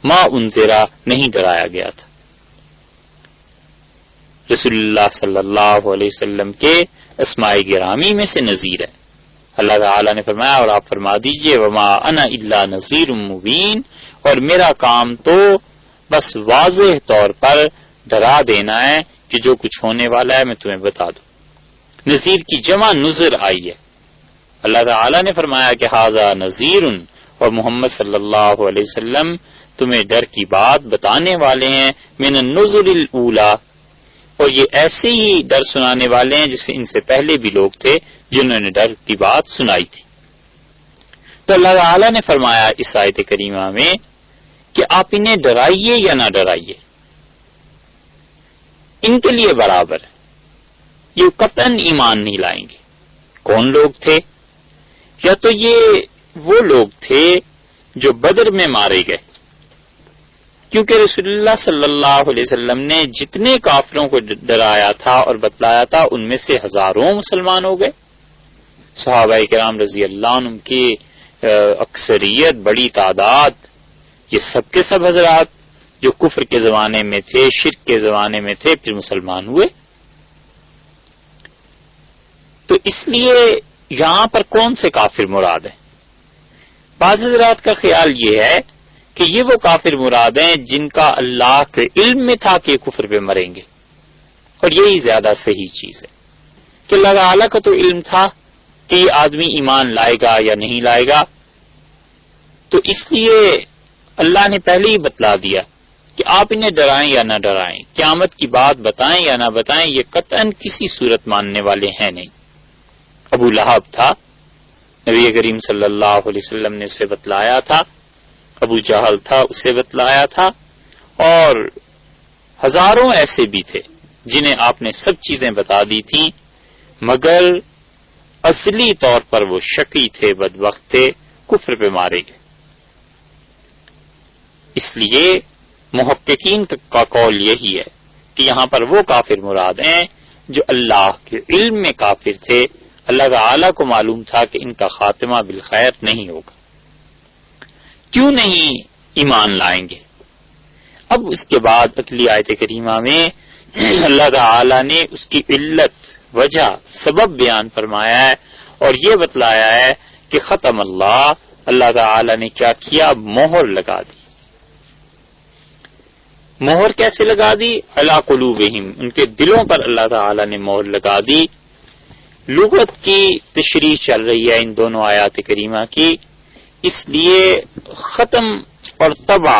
ما انذرا نہیں ڈرایا گیا تھا۔ رسول اللہ صلی اللہ علیہ وسلم کے اسماء گرامی میں سے نذیر ہے۔ اللہ تعالی نے فرمایا اور آپ فرما دیجئے وما انا الا نذیر مبین، اور میرا کام تو بس واضح طور پر ڈرا دینا ہے کہ جو کچھ ہونے والا ہے میں تمہیں بتا دوں۔ نذیر کی جمع نذر آئی ہے۔ اللہ تعالی نے فرمایا کہ ھذا نذیر، اور محمد صلی اللہ علیہ وسلم تمہیں ڈر کی بات بتانے والے ہیں، من النذر الاولی، اور یہ ایسے ہی ڈر سنانے والے ہیں جسے ان سے پہلے بھی لوگ تھے جنہوں نے ڈر کی بات سنائی تھی۔ تو اللہ تعالیٰ نے فرمایا اس آیت کریمہ میں کہ آپ انہیں ڈرائیے یا نہ ڈرائیے، ان کے لیے برابر ہے، یہ قطعاً ایمان نہیں لائیں گے۔ کون لوگ تھے؟ یا تو یہ وہ لوگ تھے جو بدر میں مارے گئے، کیونکہ رسول اللہ صلی اللہ علیہ وسلم نے جتنے کافروں کو ڈرایا تھا اور بتلایا تھا ان میں سے ہزاروں مسلمان ہو گئے۔ صحابہ کرام رضی اللہ عنہم کی اکثریت، بڑی تعداد، یہ سب کے سب حضرات جو کفر کے زمانے میں تھے، شرک کے زمانے میں تھے، پھر مسلمان ہوئے۔ تو اس لیے یہاں پر کون سے کافر مراد ہیں؟ بعض حضرات کا خیال یہ ہے کہ یہ وہ کافر مراد ہیں جن کا اللہ کے علم میں تھا کہ یہ کفر پہ مریں گے، اور یہی زیادہ صحیح چیز ہے کہ اللہ تعالیٰ کا تو علم تھا کہ یہ آدمی ایمان لائے گا یا نہیں لائے گا، تو اس لیے اللہ نے پہلے ہی بتلا دیا کہ آپ انہیں ڈرائیں یا نہ ڈرائیں، قیامت کی بات بتائیں یا نہ بتائیں، یہ قطعاً کسی صورت ماننے والے ہیں نہیں۔ ابو لہب تھا، نبی کریم صلی اللہ علیہ وسلم نے اسے بتلایا تھا، ابو جہل تھا، اسے بتلایا تھا، اور ہزاروں ایسے بھی تھے جنہیں آپ نے سب چیزیں بتا دی تھیں، مگر اصلی طور پر وہ شقی تھے، بدبخت تھے، کفر پہ مارے گئے۔ اس لیے محققین کا قول یہی ہے کہ یہاں پر وہ کافر مراد ہیں جو اللہ کے علم میں کافر تھے، اللہ تعالی کو معلوم تھا کہ ان کا خاتمہ بالخیر نہیں ہوگا۔ کیوں نہیں ایمان لائیں گے؟ اب اس کے بعد اگلی آیت کریمہ میں اللہ تعالی نے اس کی علت، وجہ، سبب بیان فرمایا ہے اور یہ بتلایا ہے کہ ختم اللہ تعالی نے کیا کیا؟ مہر لگا دی۔ مہر کیسے لگا دی؟ علی قلوبہم، ان کے دلوں پر اللہ تعالی نے مہر لگا دی۔ لغت کی تشریح چل رہی ہے ان دونوں آیات کریمہ کی، اس لیے ختم اور طبع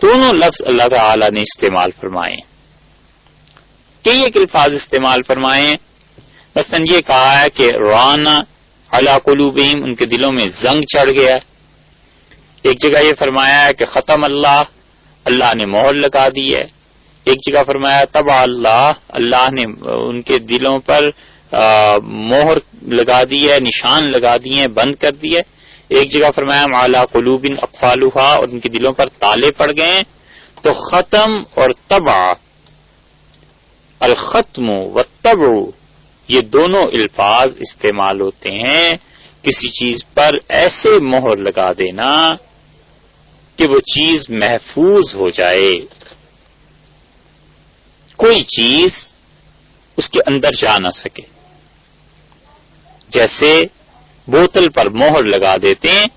دونوں لفظ اللہ تعالی نے استعمال فرمائے، کئی ایک الفاظ استعمال فرمائے۔ مثلا یہ کہا ہے کہ رانا علی قلوبہم، ان کے دلوں میں زنگ چڑھ گیا۔ ایک جگہ یہ فرمایا ہے کہ ختم اللہ نے مہر لگا دی ہے۔ ایک جگہ فرمایا طبع اللہ نے ان کے دلوں پر مہر لگا دی ہے، نشان لگا دیے ہیں، بند کر دیے۔ ایک جگہ فرمایا علی قلوب اقفالها، اور ان کے دلوں پر تالے پڑ گئے ہیں۔ تو ختم اور طبع، الختم والطبع، یہ دونوں الفاظ استعمال ہوتے ہیں کسی چیز پر ایسے مہر لگا دینا کہ وہ چیز محفوظ ہو جائے، کوئی چیز اس کے اندر جا نہ سکے۔ جیسے بوتل پر مہر لگا دیتے ہیں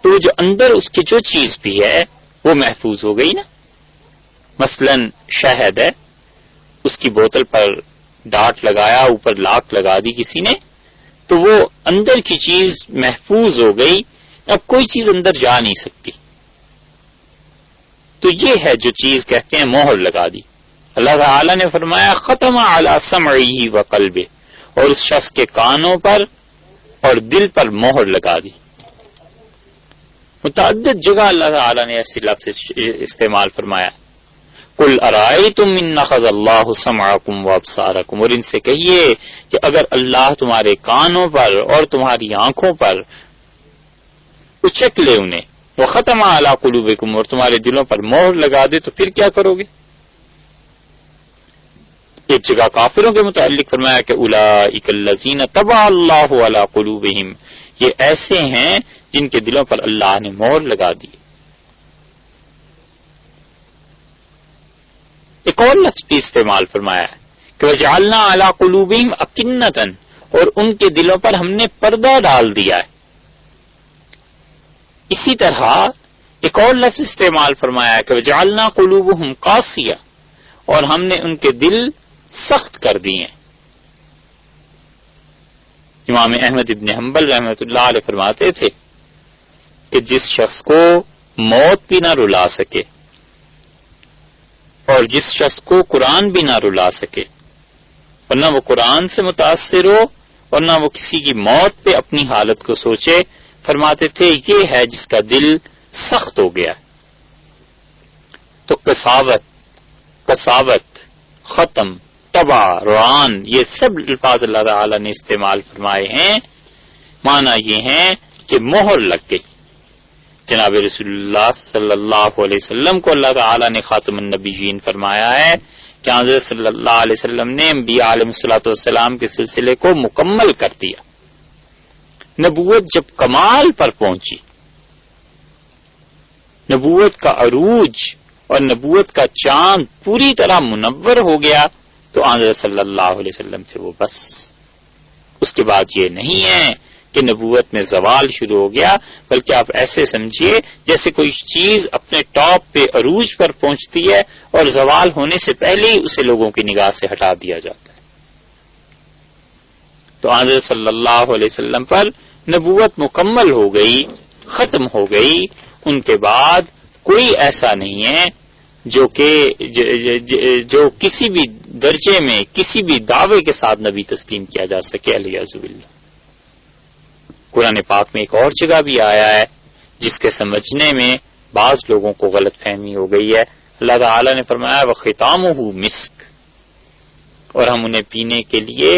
تو جو اندر اس کی جو چیز بھی ہے وہ محفوظ ہو گئی نا۔ مثلا شہد ہے، اس کی بوتل پر ڈاٹ لگایا، اوپر لاک لگا دی کسی نے، تو وہ اندر کی چیز محفوظ ہو گئی، اب کوئی چیز اندر جا نہیں سکتی۔ تو یہ ہے جو چیز کہتے ہیں مہر لگا دی۔ اللہ تعالی نے فرمایا ختم علی سمعہ وقلبہ، اور اس شخص کے کانوں پر اور دل پر مہر لگا دی۔ متعدد جگہ اللہ تعالی نے ایسی لفظ استعمال فرمایا۔ قل ارائیتم ان اخذ اللہ سمعکم وابصارکم، اور ان سے کہیے کہ اگر اللہ تمہارے کانوں پر اور تمہاری آنکھوں پر اچک لے انہیں، وختم علی قلوبکم، اور تمہارے دلوں پر مہر لگا دے، تو پھر کیا کرو گے؟ ایک جگہ کافروں کے متعلق فرمایا کہ اولئک الذین طبع اللہ علی قلوبہم، یہ ایسے ہیں جن کے دلوں پر اللہ نے مہر لگا دی۔ ایک اور لفظ بھی استعمال فرمایا ہے کہ وجعلنا علی قلوبہم اکنۃ، اور ان کے دلوں پر ہم نے پردہ ڈال دیا ہے۔ اسی طرح ایک اور لفظ استعمال فرمایا ہے کہ وجعلنا قلوبہم قاسیہ، اور ہم نے ان کے دل سخت کر دیے۔ امام احمد ابن حنبل رحمۃ اللہ علیہ فرماتے تھے کہ جس شخص کو موت بھی نہ رلا سکے اور جس شخص کو قرآن بھی نہ رلا سکے، اور نہ وہ قرآن سے متاثر ہو اور نہ وہ کسی کی موت پہ اپنی حالت کو سوچے، فرماتے تھے یہ ہے جس کا دل سخت ہو گیا. تو قساوت، ختم، تباہ، روان، یہ سب الفاظ اللہ تعالی نے استعمال فرمائے ہیں. معنی یہ ہے کہ مہر لگ گئی. جناب رسول اللہ صلی اللہ علیہ وسلم کو اللہ تعالی نے خاتم النبیین فرمایا ہے کہ حضرت صلی اللہ علیہ وسلم نے انبیاء علیہ الصلوۃ والسلام کے سلسلے کو مکمل کر دیا. نبوت جب کمال پر پہنچی، نبوت کا عروج اور نبوت کا چاند پوری طرح منور ہو گیا، تو حضرت صلی اللہ علیہ وسلم تھے وہ بس. اس کے بعد یہ نہیں ہے کہ نبوت میں زوال شروع ہو گیا، بلکہ آپ ایسے سمجھیے جیسے کوئی چیز اپنے ٹاپ پہ عروج پر پہنچتی ہے اور زوال ہونے سے پہلے ہی اسے لوگوں کی نگاہ سے ہٹا دیا جاتا ہے. تو حضرت صلی اللہ علیہ وسلم پر نبوت مکمل ہو گئی، ختم ہو گئی. ان کے بعد کوئی ایسا نہیں ہے جو کسی بھی درجے میں کسی بھی دعوے کے ساتھ نبی تسلیم کیا جا سکے. الیاذ باللہ. قرآن پاک میں ایک اور جگہ بھی آیا ہے جس کے سمجھنے میں بعض لوگوں کو غلط فہمی ہو گئی ہے. اللہ تعالی نے فرمایا وختامہ مسک، اور ہم انہیں پینے کے لیے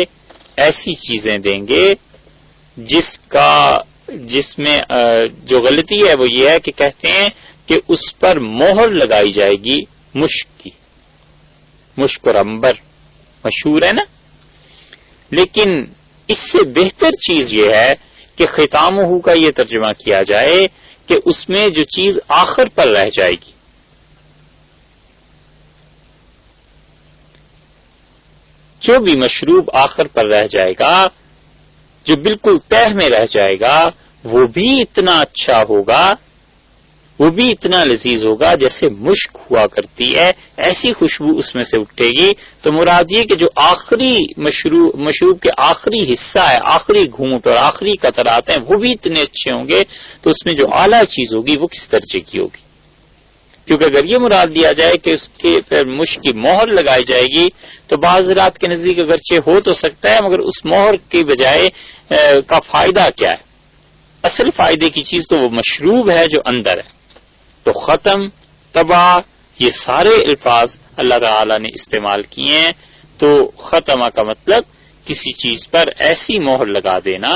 ایسی چیزیں دیں گے جس میں جو غلطی ہے وہ یہ ہے کہ کہتے ہیں کہ اس پر مہر لگائی جائے گی مشک کی. مشک اور عنبر مشہور ہے نا، لیکن اس سے بہتر چیز یہ ہے کہ ختامہ کا یہ ترجمہ کیا جائے کہ اس میں جو چیز آخر پر رہ جائے گی. جو بھی مشروب آخر پر رہ جائے گا، جو بالکل تہ میں رہ جائے گا، وہ بھی اتنا اچھا ہوگا، وہ بھی اتنا لذیذ ہوگا جیسے مشک ہوا کرتی ہے، ایسی خوشبو اس میں سے اٹھے گی. تو مراد یہ کہ جو آخری مشروب کے آخری حصہ ہے، آخری گھونٹ اور آخری قطرات ہیں، وہ بھی اتنے اچھے ہوں گے. تو اس میں جو اعلیٰ چیز ہوگی وہ کس درجے کی ہوگی؟ کیونکہ اگر یہ مراد دیا جائے کہ اس کے پھر مشک کی مہر لگائی جائے گی تو بعض حضرات کے نزدیک اگرچہ ہو تو سکتا ہے، مگر اس مہر کی بجائے کا فائدہ کیا ہے؟ اصل فائدے کی چیز تو وہ مشروب ہے جو اندر ہے. تو ختم، تباہ، یہ سارے الفاظ اللہ تعالی نے استعمال کیے ہیں. تو ختمہ کا مطلب کسی چیز پر ایسی مہر لگا دینا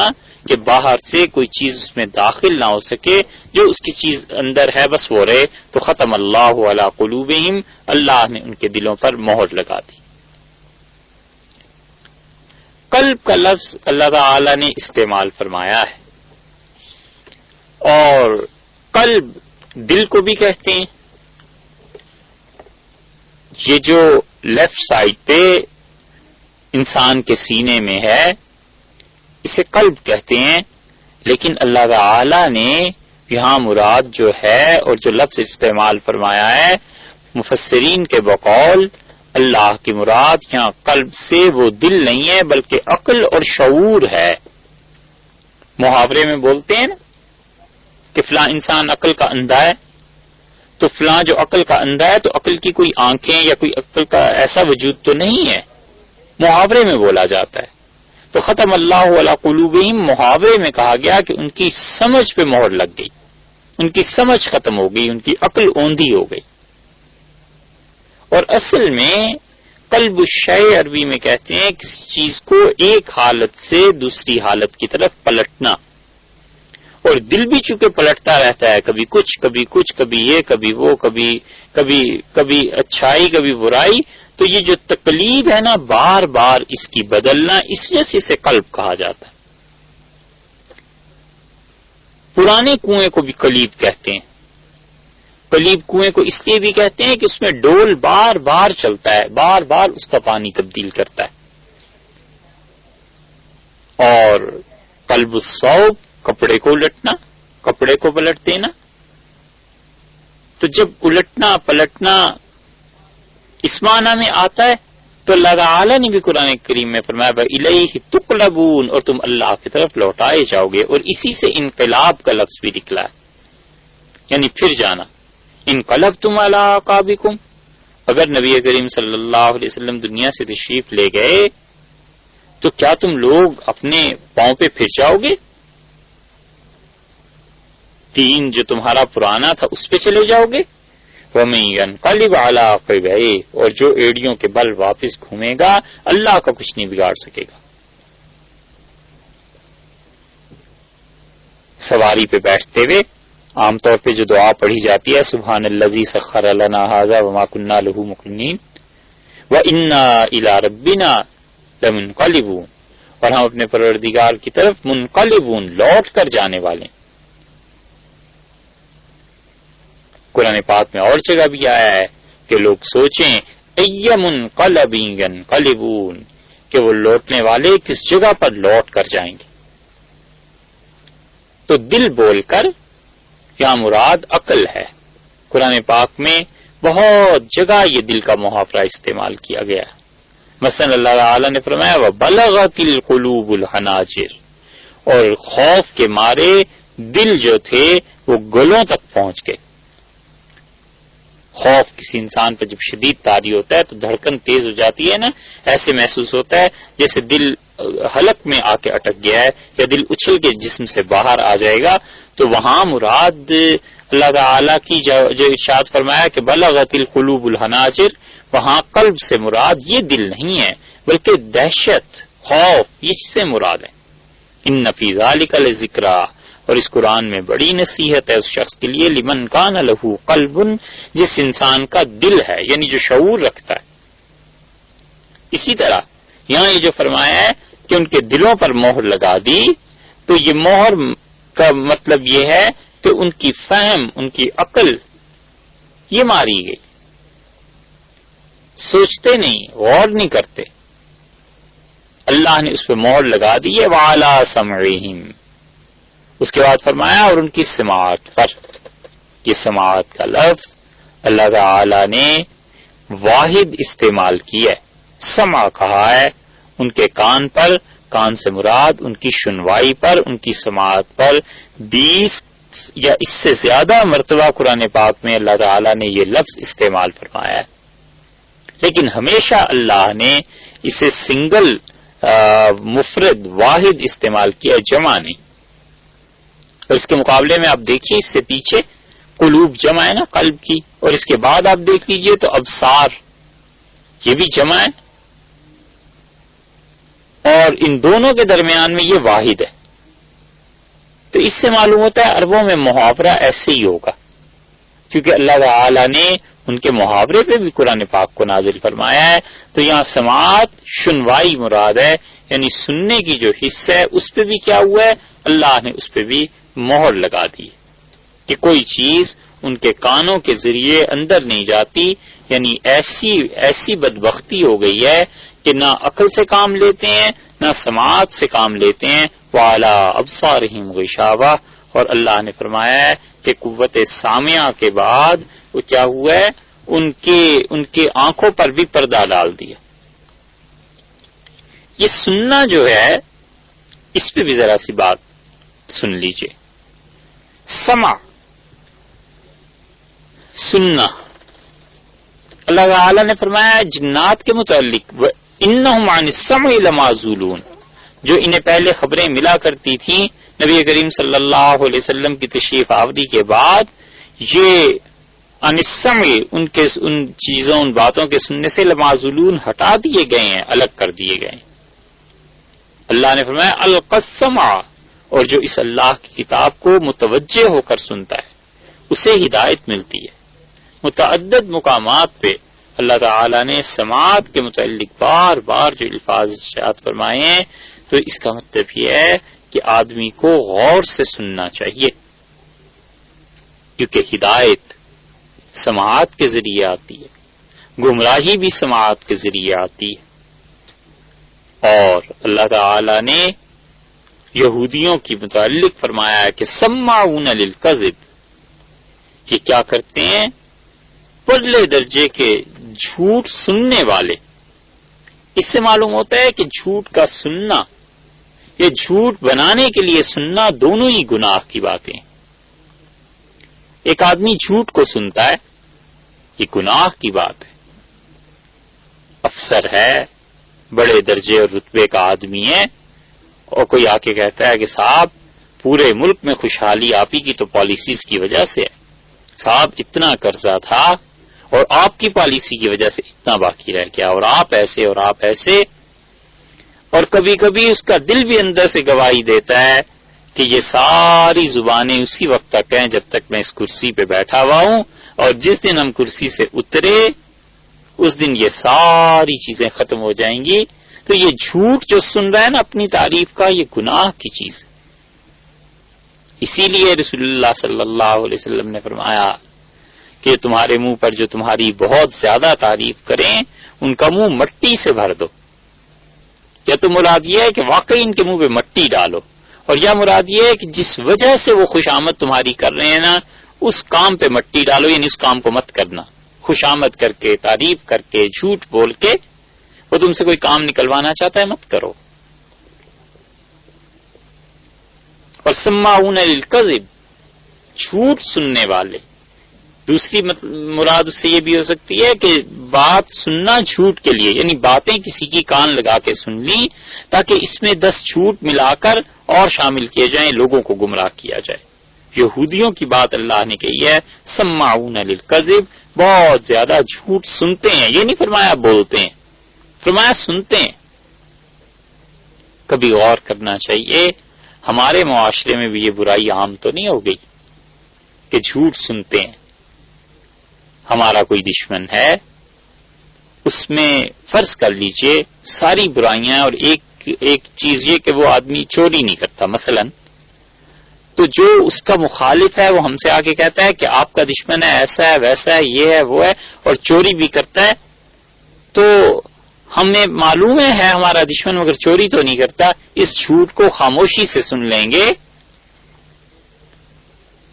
کہ باہر سے کوئی چیز اس میں داخل نہ ہو سکے، جو اس کی چیز اندر ہے بس وہ رہے. تو ختم اللہ علی قلوبہم، اللہ نے ان کے دلوں پر مہر لگا دی. قلب کا لفظ اللہ تعالی نے استعمال فرمایا ہے، اور قلب دل کو بھی کہتے ہیں. یہ جو لیفٹ سائڈ پہ انسان کے سینے میں ہے اسے قلب کہتے ہیں. لیکن اللہ تعالی نے یہاں مراد جو ہے اور جو لفظ استعمال فرمایا ہے، مفسرین کے بقول اللہ کی مراد یہاں قلب سے وہ دل نہیں ہے بلکہ عقل اور شعور ہے. محاورے میں بولتے ہیں نا کہ فلاں انسان عقل کا اندھا ہے، تو فلاں جو عقل کا اندھا ہے تو عقل کی کوئی آنکھیں یا کوئی عقل کا ایسا وجود تو نہیں ہے، محاورے میں بولا جاتا ہے. تو ختم اللہ علی قلوبہم محاورے میں کہا گیا کہ ان کی سمجھ پہ مہر لگ گئی، ان کی سمجھ ختم ہو گئی، ان کی عقل اوندھی ہو گئی. اور اصل میں قلب الشیء عربی میں کہتے ہیں کسی چیز کو ایک حالت سے دوسری حالت کی طرف پلٹنا. اور دل بھی چونکہ پلٹتا رہتا ہے، کبھی کچھ کبھی کچھ، کبھی یہ کبھی وہ، کبھی اچھائی کبھی برائی. تو یہ جو تقلیب ہے نا، بار بار اس کی بدلنا، اس وجہ سے اسے قلب کہا جاتا ہے. پرانے کنویں کو بھی قلیب کہتے ہیں. قلیب کنویں کو اس لیے بھی کہتے ہیں کہ اس میں ڈول بار بار چلتا ہے، بار بار اس کا پانی تبدیل کرتا ہے. اور قلب الصوب کپڑے کو الٹنا، کپڑے کو پلٹ دینا. تو جب الٹنا پلٹنا اس معنی میں آتا ہے تو اللہ تعالی نے بھی قرآن کریم میں فرمایا وَإِلَيْهِ تُقْلَبُونَ، اور تم اللہ کی طرف لوٹائے جاؤ گے. اور اسی سے انقلاب کا لفظ بھی نکلا ہے، یعنی پھر جانا. انقلبتم علی اعقابکم، اگر نبی کریم صلی اللہ علیہ وسلم دنیا سے تشریف لے گئے تو کیا تم لوگ اپنے پاؤں پہ پھر جاؤ گے؟ دین جو تمہارا پرانا تھا اس پہ چلے جاؤ گے؟ وَمَن يَنقَلِبْ عَلَىٰ عَقِبَيْهِ، اور جو ایڑیوں کے بل واپس گھومے گا اللہ کا کچھ نہیں بگاڑ سکے گا۔ سواری پہ بیٹھتے ہوئے عام طور پہ جو دعا پڑھی جاتی ہے سبحان الذی سخر لنا ھذا وما كنا له مقرنین وَإِنَّا إِلَىٰ رَبِّنَا لَمُنقَلِبُونَ، اور ہم اپنے پروردگار کی طرف منقلبون، لوٹ کر جانے والے۔ قرآن پاک میں اور جگہ بھی آیا ہے کہ لوگ سوچیں اَيَّ مُنقَلَبٍ يَنقَلِبُونَ، کہ وہ لوٹنے والے کس جگہ پر لوٹ کر جائیں گے۔ تو دل بول کر یہاں مراد عقل ہے۔ قرآن پاک میں بہت جگہ یہ دل کا محاورہ استعمال کیا گیا ہے۔ مثلا اللہ تعالی نے فرمایا وَبَلَغَتِ الْقُلُوبُ الْحَنَاجِرَ، اور خوف کے مارے دل جو تھے وہ گلوں تک پہنچ گئے۔ خوف کسی انسان پر جب شدید طاری ہوتا ہے تو دھڑکن تیز ہو جاتی ہے نا، ایسے محسوس ہوتا ہے جیسے دل حلق میں آ کے اٹک گیا ہے یا دل اچھل کے جسم سے باہر آ جائے گا۔ تو وہاں مراد اللہ تعالی کی جو ارشاد فرمایا کہ بلغت القلوب الحناجر، وہاں قلب سے مراد یہ دل نہیں ہے بلکہ دہشت، خوف، اس سے مراد ہے۔ ان فی ذلک لذکری، اور اس قرآن میں بڑی نصیحت ہے اس شخص کے لیے لمن کان لہ قلب، جس انسان کا دل ہے یعنی جو شعور رکھتا ہے۔ اسی طرح یہاں یہ جو فرمایا ہے کہ ان کے دلوں پر مہر لگا دی، تو یہ مہر کا مطلب یہ ہے کہ ان کی فہم، ان کی عقل یہ ماری گئی، سوچتے نہیں، غور نہیں کرتے، اللہ نے اس پہ مہر لگا دی ہے۔ وَعَلَىٰ سَمْعِهِمْ، اس کے بعد فرمایا اور ان کی سماعت پر۔ یہ سماعت کا لفظ اللہ تعالی نے واحد استعمال کیا ہے، سمع کہا ہے ان کے کان پر، کان سے مراد ان کی سنوائی پر، ان کی سماعت پر 20 یا اس سے زیادہ مرتبہ قرآن پاک میں اللہ تعالی نے یہ لفظ استعمال فرمایا ہے، لیکن ہمیشہ اللہ نے اسے سنگل مفرد واحد استعمال کیا، جمع نہیں۔ اور اس کے مقابلے میں آپ دیکھیے اس سے پیچھے قلوب جمع ہے نا قلب کی، اور اس کے بعد آپ دیکھ لیجئے تو ابصار یہ بھی جمع ہے، اور ان دونوں کے درمیان میں یہ واحد ہے۔ تو اس سے معلوم ہوتا ہے عربوں میں محاورہ ایسے ہی ہوگا، کیونکہ اللہ تعالی نے ان کے محاورے پہ بھی قرآن پاک کو نازل فرمایا ہے۔ تو یہاں سماعت سنوائی مراد ہے، یعنی سننے کی جو حصہ ہے اس پہ بھی کیا ہوا ہے، اللہ نے اس پہ بھی مہر لگا دی کہ کوئی چیز ان کے کانوں کے ذریعے اندر نہیں جاتی، یعنی ایسی بدبختی ہو گئی ہے کہ نہ عقل سے کام لیتے ہیں نہ سماعت سے کام لیتے ہیں۔ وَعَلَىٰ أَبْصَارِهِمْ غِشَاوَةٌ، اور اللہ نے فرمایا ہے کہ قوت سامعہ کے بعد وہ کیا ہوا ہے، ان کے آنکھوں پر بھی پردہ ڈال دیا۔ یہ سننا جو ہے اس پہ بھی ذرا سی بات سن لیجئے۔ سمع، سننا، اللہ تعالی نے فرمایا جنات کے متعلق وَإِنَّهُمْ عَنِ السَّمْعِ لَمَعْزُولُونَ، جو انہیں پہلے خبریں ملا کرتی تھیں نبی کریم صلی اللہ علیہ وسلم کی تشریف آوری کے بعد، یہ عن السمع ان چیزوں، ان باتوں کے سننے سے لمعزولون ہٹا دیے گئے ہیں، الگ کر دیے گئے ہیں۔ اللہ نے فرمایا القى السمع، اور جو اس اللہ کی کتاب کو متوجہ ہو کر سنتا ہے اسے ہدایت ملتی ہے۔ متعدد مقامات پہ اللہ تعالی نے سماعت کے متعلق بار بار جو الفاظ ارشاد فرمائے ہیں، تو اس کا مطلب یہ ہے کہ آدمی کو غور سے سننا چاہیے، کیونکہ ہدایت سماعت کے ذریعے آتی ہے، گمراہی بھی سماعت کے ذریعے آتی ہے۔ اور اللہ تعالی نے یہودیوں کی متعلق فرمایا ہے کہ سماعون للکذب، یہ کیا کرتے ہیں، پرلے درجے کے جھوٹ سننے والے۔ اس سے معلوم ہوتا ہے کہ جھوٹ کا سننا یا جھوٹ بنانے کے لیے سننا دونوں ہی گناہ کی باتیں ہیں۔ ایک آدمی جھوٹ کو سنتا ہے، یہ گناہ کی بات ہے۔ افسر ہے، بڑے درجے اور رتبے کا آدمی ہے، اور کوئی آ کے کہتا ہے کہ صاحب پورے ملک میں خوشحالی آپ ہی کی تو پالیسیز کی وجہ سے ہے. صاحب اتنا قرضہ تھا اور آپ کی پالیسی کی وجہ سے اتنا باقی رہ گیا، اور آپ ایسے اور آپ ایسے. اور کبھی کبھی اس کا دل بھی اندر سے گواہی دیتا ہے کہ یہ ساری زبانیں اسی وقت تک ہیں جب تک میں اس کرسی پہ بیٹھا ہوا ہوں، اور جس دن ہم کرسی سے اترے اس دن یہ ساری چیزیں ختم ہو جائیں گی. تو یہ جھوٹ جو سن رہا ہے نا اپنی تعریف کا، یہ گناہ کی چیز ہے. اسی لیے رسول اللہ صلی اللہ علیہ وسلم نے فرمایا کہ تمہارے منہ پر جو تمہاری بہت زیادہ تعریف کریں ان کا منہ مٹی سے بھر دو. یا تو مراد یہ ہے کہ واقعی ان کے منہ پہ مٹی ڈالو، اور یا مراد یہ ہے کہ جس وجہ سے وہ خوش آمد تمہاری کر رہے ہیں نا اس کام پہ مٹی ڈالو، یعنی اس کام کو مت کرنا. خوش آمد کر کے، تعریف کر کے، جھوٹ بول کے وہ تم سے کوئی کام نکلوانا چاہتا ہے، مت کرو. اور سماعون للکذب، جھوٹ سننے والے. دوسری مراد اس سے یہ بھی ہو سکتی ہے کہ بات سننا جھوٹ کے لیے، یعنی باتیں کسی کی کان لگا کے سن لی تاکہ اس میں 10 جھوٹ ملا کر اور شامل کیے جائیں، لوگوں کو گمراہ کیا جائے. یہودیوں کی بات اللہ نے کہی ہے، سماعون للکذب، بہت زیادہ جھوٹ سنتے ہیں. یہ نہیں فرمایا بولتے ہیں، فرمایا سنتے ہیں. کبھی غور کرنا چاہیے ہمارے معاشرے میں بھی یہ برائی عام تو نہیں ہو گئی کہ جھوٹ سنتے ہیں. ہمارا کوئی دشمن ہے، اس میں فرض کر لیجئے ساری برائیاں، اور ایک چیز یہ کہ وہ آدمی چوری نہیں کرتا مثلا، تو جو اس کا مخالف ہے وہ ہم سے آگے کہتا ہے کہ آپ کا دشمن ہے، ایسا ہے، ویسا ہے، یہ ہے، وہ ہے، اور چوری بھی کرتا ہے. تو ہمیں معلوم ہے ہمارا دشمن مگر چوری تو نہیں کرتا. اس جھوٹ کو خاموشی سے سن لیں گے.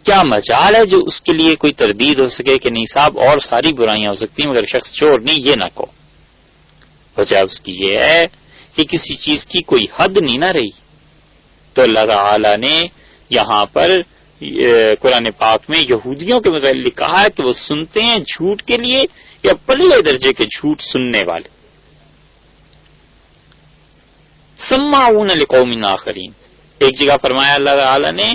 کیا مجال ہے جو اس کے لیے کوئی تردید ہو سکے کہ نہیں صاحب اور ساری برائیاں ہو سکتی ہیں مگر شخص چور نہیں، یہ نہ کہو. وجہ اس کی یہ ہے کہ کسی چیز کی کوئی حد نہیں نہ رہی. تو اللہ تعالی نے یہاں پر قرآن پاک میں یہودیوں کے متعلق کہا ہے کہ وہ سنتے ہیں جھوٹ کے لیے، یا پہلے درجے کے جھوٹ سننے والے. سماعون لقوم آخرین، ایک جگہ فرمایا اللہ تعالی نے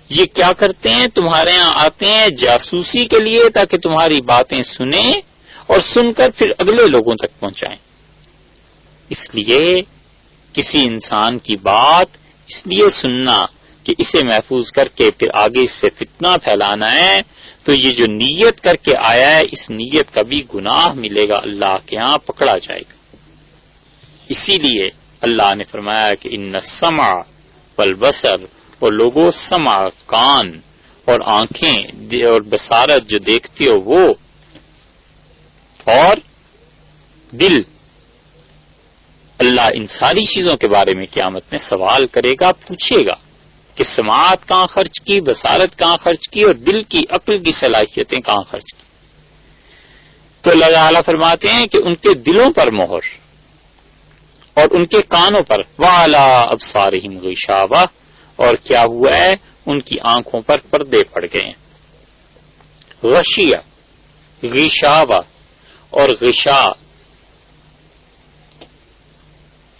یہ کیا کرتے ہیں، تمہارے ہاں آتے ہیں جاسوسی کے لیے تاکہ تمہاری باتیں سنیں اور سن کر پھر اگلے لوگوں تک پہنچائیں. اس لیے کسی انسان کی بات اس لیے سننا کہ اسے محفوظ کر کے پھر آگے اس سے فتنہ پھیلانا ہے، تو یہ جو نیت کر کے آیا ہے اس نیت کا بھی گناہ ملے گا، اللہ کے ہاں پکڑا جائے گا. اسی لیے اللہ نے فرمایا کہ ان السمع والبصر، اور لوگوں سمع کان اور آنکھیں اور بصارت جو دیکھتی ہو وہ، اور دل، اللہ ان ساری چیزوں کے بارے میں قیامت میں سوال کرے گا، پوچھے گا کہ سماعت کہاں خرچ کی، بصارت کہاں خرچ کی، اور دل کی عقل کی صلاحیتیں کہاں خرچ کی. تو اللہ تعالیٰ فرماتے ہیں کہ ان کے دلوں پر مہر اور ان کے کانوں پر، وَعَلَىٰ أَبْصَارِهِمْ غِشَاوَةٌ، اور کیا ہوا ہے ان کی آنکھوں پر پردے پڑ گئے ہیں. غشیہ، غشاوہ اور غشا،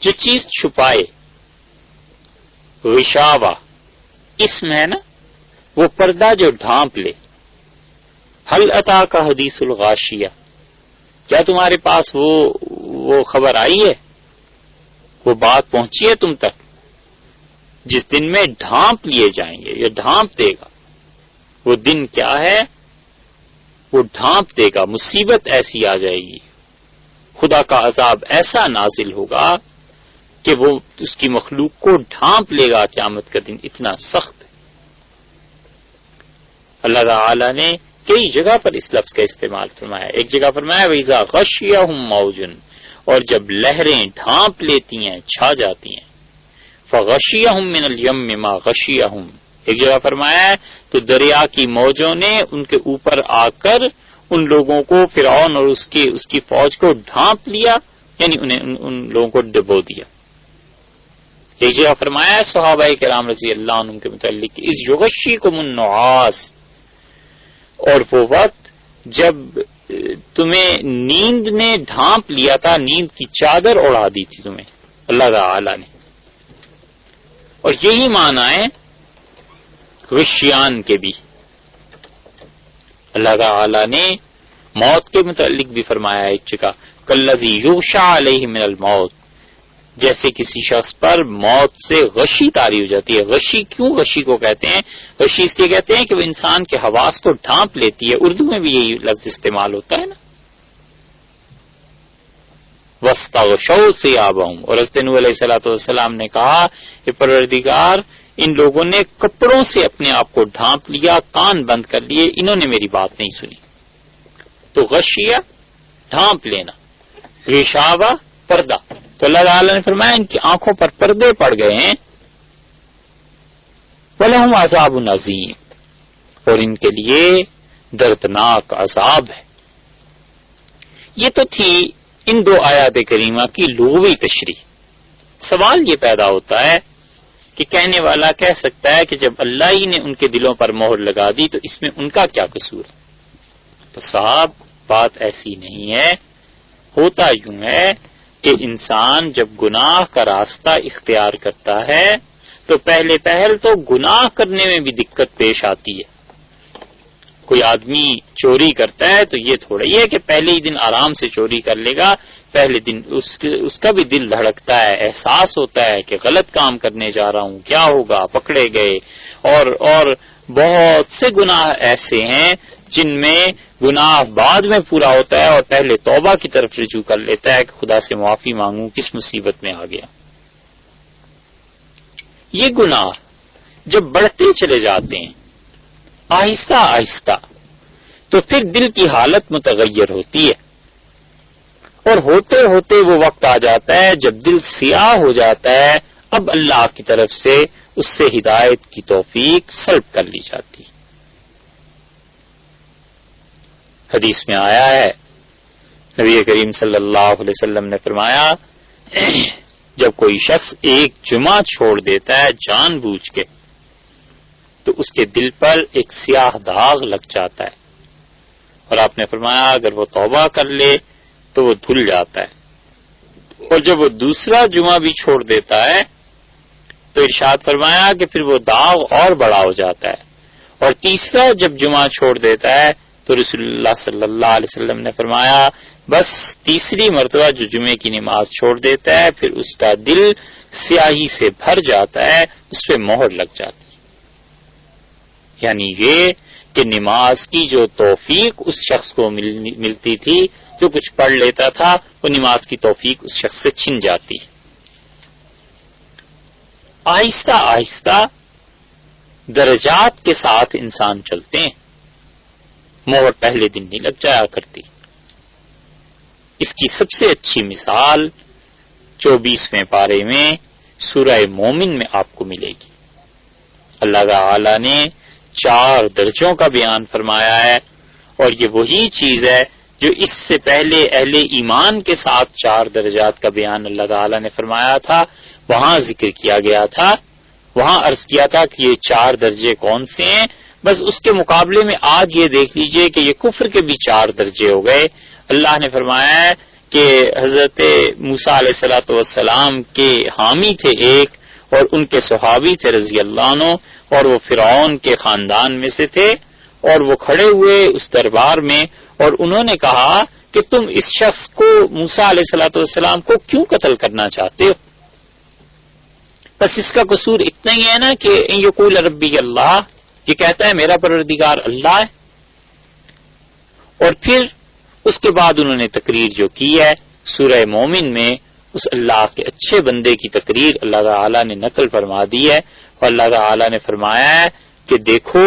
جو چیز چھپائے. غشاوہ اسم ہے نا، وہ پردہ جو ڈھانپ لے. هل اتاک حدیث الغاشیہ، کیا تمہارے پاس وہ خبر آئی ہے، وہ بات پہنچی ہے تم تک، جس دن میں ڈھانپ لیے جائیں گے، یہ ڈھانپ دے گا. وہ دن کیا ہے، وہ ڈھانپ دے گا. مصیبت ایسی آ جائے گی، خدا کا عذاب ایسا نازل ہوگا کہ وہ اس کی مخلوق کو ڈھانپ لے گا. قیامت کا دن اتنا سخت ہے. اللہ تعالی نے کئی جگہ پر اس لفظ کا استعمال فرمایا. ایک جگہ فرمایا وَإِذَا غَشِيَهُم مَّوْجٌ، اور جب لہریں ڈھانپ لیتی ہیں، چھا جاتی ہیں. فَغَشِيَهُم مِّنَ الْيَمِّ مَا غَشِيَهُم، ایک جگہ فرمایا ہے تو دریا کی موجوں نے ان کے اوپر آ کر ان لوگوں کو، فرعون اور اس کی فوج کو ڈھانپ لیا، یعنی انہیں ان لوگوں کو ڈبو دیا. ایک جگہ فرمایا ہے صحابہ کرام رضی اللہ عنہم کے متعلق اِذْ يُغَشِّيكُمُ النُّعَاسُ، اور وہ وقت جب تمہیں نیند نے ڈھانپ لیا تھا، نیند کی چادر اڑا دی تھی تمہیں اللہ تعالی نے. اور یہی معنی ہے غشیان کے بھی. اللہ تعالی نے موت کے متعلق بھی فرمایا ایک جگہ کالذی یغشی علیہ من الموت، جیسے کسی شخص پر موت سے غشی طاری ہو جاتی ہے. غشی کیوں غشی کو کہتے ہیں؟ غشی اس لیے کہتے ہیں کہ وہ انسان کے حواس کو ڈھانپ لیتی ہے. اردو میں بھی یہی لفظ استعمال ہوتا ہے نا. وَاسْتَغْشَوْا ثِيَابَهُمْ، اور حضرت نوح علیہ السلام نے کہا کہ پروردگار ان لوگوں نے کپڑوں سے اپنے آپ کو ڈھانپ لیا، کان بند کر لیے، انہوں نے میری بات نہیں سنی. تو غشیہ ڈھانپ لینا، غشاوہ پردہ. تو اللہ تعالی نے فرمایا ان کی آنکھوں پر پردے پڑ گئے ہیں. وَلَهُمْ عَذَابٌ عَظِيمٌ، اور ان کے لیے دردناک عذاب ہے. یہ تو تھی ان دو آیات کریمہ کی لغوی تشریح. سوال یہ پیدا ہوتا ہے کہ کہنے والا کہہ سکتا ہے کہ جب اللہ ہی نے ان کے دلوں پر مہر لگا دی تو اس میں ان کا کیا قصور ہے؟ تو صاحب بات ایسی نہیں ہے. ہوتا یوں ہے کہ انسان جب گناہ کا راستہ اختیار کرتا ہے تو پہل تو گناہ کرنے میں بھی دقت پیش آتی ہے. کوئی آدمی چوری کرتا ہے تو یہ تھوڑا ہی ہے کہ پہلے ہی دن آرام سے چوری کر لے گا. پہلے دن اس کا بھی دل دھڑکتا ہے، احساس ہوتا ہے کہ غلط کام کرنے جا رہا ہوں، کیا ہوگا، پکڑے گئے. اور بہت سے گناہ ایسے ہیں جن میں گناہ بعد میں پورا ہوتا ہے اور پہلے توبہ کی طرف رجوع کر لیتا ہے کہ خدا سے معافی مانگوں، کس مصیبت میں آ گیا. یہ گناہ جب بڑھتے چلے جاتے ہیں آہستہ آہستہ تو پھر دل کی حالت متغیر ہوتی ہے، اور ہوتے ہوتے وہ وقت آ جاتا ہے جب دل سیاہ ہو جاتا ہے. اب اللہ کی طرف سے اس سے ہدایت کی توفیق سلب کر لی جاتی. حدیث میں آیا ہے نبی کریم صلی اللہ علیہ وسلم نے فرمایا جب کوئی شخص ایک جمعہ چھوڑ دیتا ہے جان بوجھ کے تو اس کے دل پر ایک سیاہ داغ لگ جاتا ہے، اور آپ نے فرمایا اگر وہ توبہ کر لے تو وہ دھل جاتا ہے. اور جب وہ دوسرا جمعہ بھی چھوڑ دیتا ہے تو ارشاد فرمایا کہ پھر وہ داغ اور بڑا ہو جاتا ہے. اور تیسرا جب جمعہ چھوڑ دیتا ہے تو رسول اللہ صلی اللہ علیہ وسلم نے فرمایا بس تیسری مرتبہ جو جمعے کی نماز چھوڑ دیتا ہے پھر اس کا دل سیاہی سے بھر جاتا ہے، اس پہ مہر لگ جاتی. یعنی یہ کہ نماز کی جو توفیق اس شخص کو ملتی تھی، جو کچھ پڑھ لیتا تھا، وہ نماز کی توفیق اس شخص سے چھن جاتی. آہستہ آہستہ درجات کے ساتھ انسان چلتے ہیں، مہر پہلے دن نہیں لگ جایا کرتی. اس کی سب سے اچھی مثال 24ویں پارے میں سورہ مومن میں آپ کو ملے گی. اللہ تعالی نے 4 درجوں کا بیان فرمایا ہے، اور یہ وہی چیز ہے جو اس سے پہلے اہل ایمان کے ساتھ 4 درجات کا بیان اللہ تعالی نے فرمایا تھا، وہاں ذکر کیا گیا تھا. وہاں عرض کیا تھا کہ یہ 4 درجے کون سے ہیں. بس اس کے مقابلے میں آج یہ دیکھ لیجئے کہ یہ کفر کے بھی 4 درجے ہو گئے. اللہ نے فرمایا ہے کہ حضرت موسیٰ علیہ السلام کے حامی تھے ایک، اور ان کے صحابی تھے رضی اللہ عنہ، اور وہ فرعون کے خاندان میں سے تھے، اور وہ کھڑے ہوئے اس دربار میں اور انہوں نے کہا کہ تم اس شخص کو موسیٰ علیہ السلام کو کیوں قتل کرنا چاہتے ہو؟ بس اس کا قصور اتنا ہی ہے نا کہ ان یقول ربی اللہ، یہ کہتا ہے میرا پروردگار اللہ ہے. اور پھر اس کے بعد انہوں نے تقریر جو کی ہے سورہ مومن میں، اس اللہ کے اچھے بندے کی تقریر اللہ تعالی نے نقل فرما دی ہے. اور اللہ تعالی نے فرمایا ہے کہ دیکھو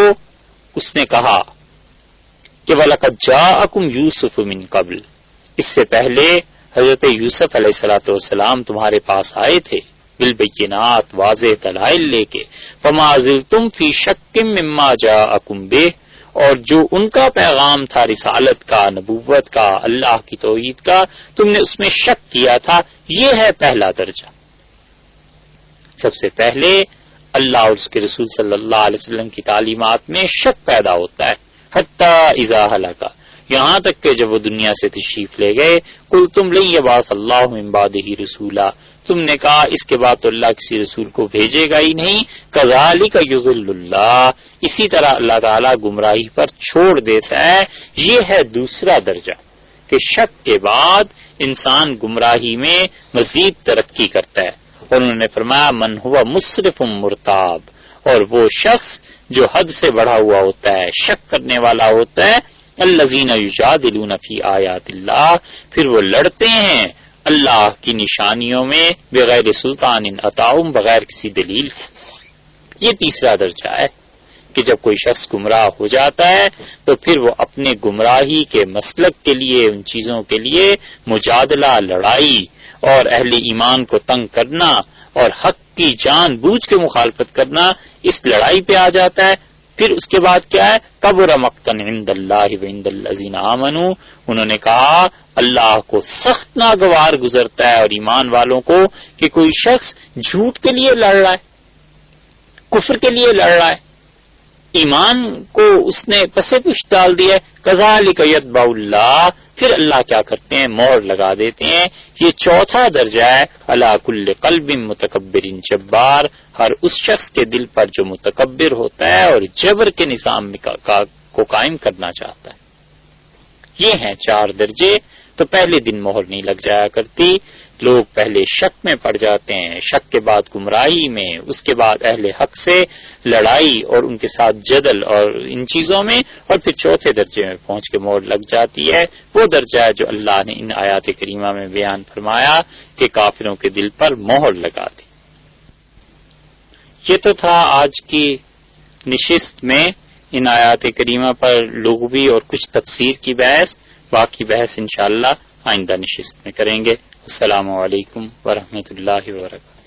اس نے کہا کہ وَلَقَدْ جَاءَكُمْ يُوسُفُ مِنْ قَبْلِ، اس سے پہلے حضرت یوسف علیہ السلام تمہارے پاس آئے تھے بالبینات، واضح دلائل لے کے. فَمَا زِلْتُمْ فِي شَكٍّ مِّمَّا جَاءَكُمْ بِهِ، اور جو ان کا پیغام تھا رسالت کا، نبوت کا، اللہ کی توحید کا، تم نے اس میں شک کیا تھا. یہ ہے پہلا درجہ. سب سے پہلے اللہ اور اس کے رسول صلی اللہ علیہ وسلم کی تعلیمات میں شک پیدا ہوتا ہے. حتیٰ اذا ہلکا، یہاں تک کہ جب وہ دنیا سے تشریف لے گئے، قلتم لن یبعث اللہ من بعدہ رسولا، تم نے کہا اس کے بعد تو اللہ کسی رسول کو بھیجے گا ہی نہیں. کذالک یضل اللہ، اسی طرح اللہ تعالیٰ گمراہی پر چھوڑ دیتا ہے. یہ ہے دوسرا درجہ کہ شک کے بعد انسان گمراہی میں مزید ترقی کرتا ہے. اور انہوں نے فرمایا من ہوا مسرف مرتاب، اور وہ شخص جو حد سے بڑھا ہوا ہوتا ہے، شک کرنے والا ہوتا ہے. الذین یجادلون فی آیات اللہ، پھر وہ لڑتے ہیں اللہ کی نشانیوں میں بغیر سلطان اتاہم، بغیر کسی دلیل. یہ تیسرا درجہ ہے کہ جب کوئی شخص گمراہ ہو جاتا ہے تو پھر وہ اپنے گمراہی کے مسلک کے لیے، ان چیزوں کے لیے مجادلہ، لڑائی اور اہل ایمان کو تنگ کرنا اور حق کی جان بوجھ کے مخالفت کرنا، اس لڑائی پہ آ جاتا ہے. پھر اس کے بعد کیا ہے؟ کبر مقتا عند اللہ وعند الذین آمنوا، انہوں نے کہا اللہ کو سخت ناگوار گزرتا ہے اور ایمان والوں کو کہ کوئی شخص جھوٹ کے لیے لڑ رہا ہے، کفر کے لیے لڑ رہا ہے، ایمان کو اس نے پسے پش ڈال دیا ہے. کذالک یطبع اللہ، پھر اللہ کیا کرتے ہیں؟ مہر لگا دیتے ہیں. یہ چوتھا درجہ ہے علی کل قلب متکبر جبار، ہر اس شخص کے دل پر جو متکبر ہوتا ہے اور جبر کے نظام کو قائم کرنا چاہتا ہے. یہ ہیں 4 درجے. تو پہلے دن مہر نہیں لگ جایا کرتی، لوگ پہلے شک میں پڑ جاتے ہیں، شک کے بعد گمراہی میں، اس کے بعد اہل حق سے لڑائی اور ان کے ساتھ جدل اور ان چیزوں میں، اور پھر چوتھے درجے میں پہنچ کے مہر لگ جاتی ہے. وہ درجہ ہے جو اللہ نے ان آیات کریمہ میں بیان فرمایا کہ کافروں کے دل پر مہر لگا دی. یہ تو تھا آج کی نشست میں ان آیات کریمہ پر لغوی اور کچھ تفسیر کی بحث. باقی بحث انشاءاللہ آئندہ نشست میں کریں گے. السلام علیکم ورحمۃ اللہ وبرکاتہ.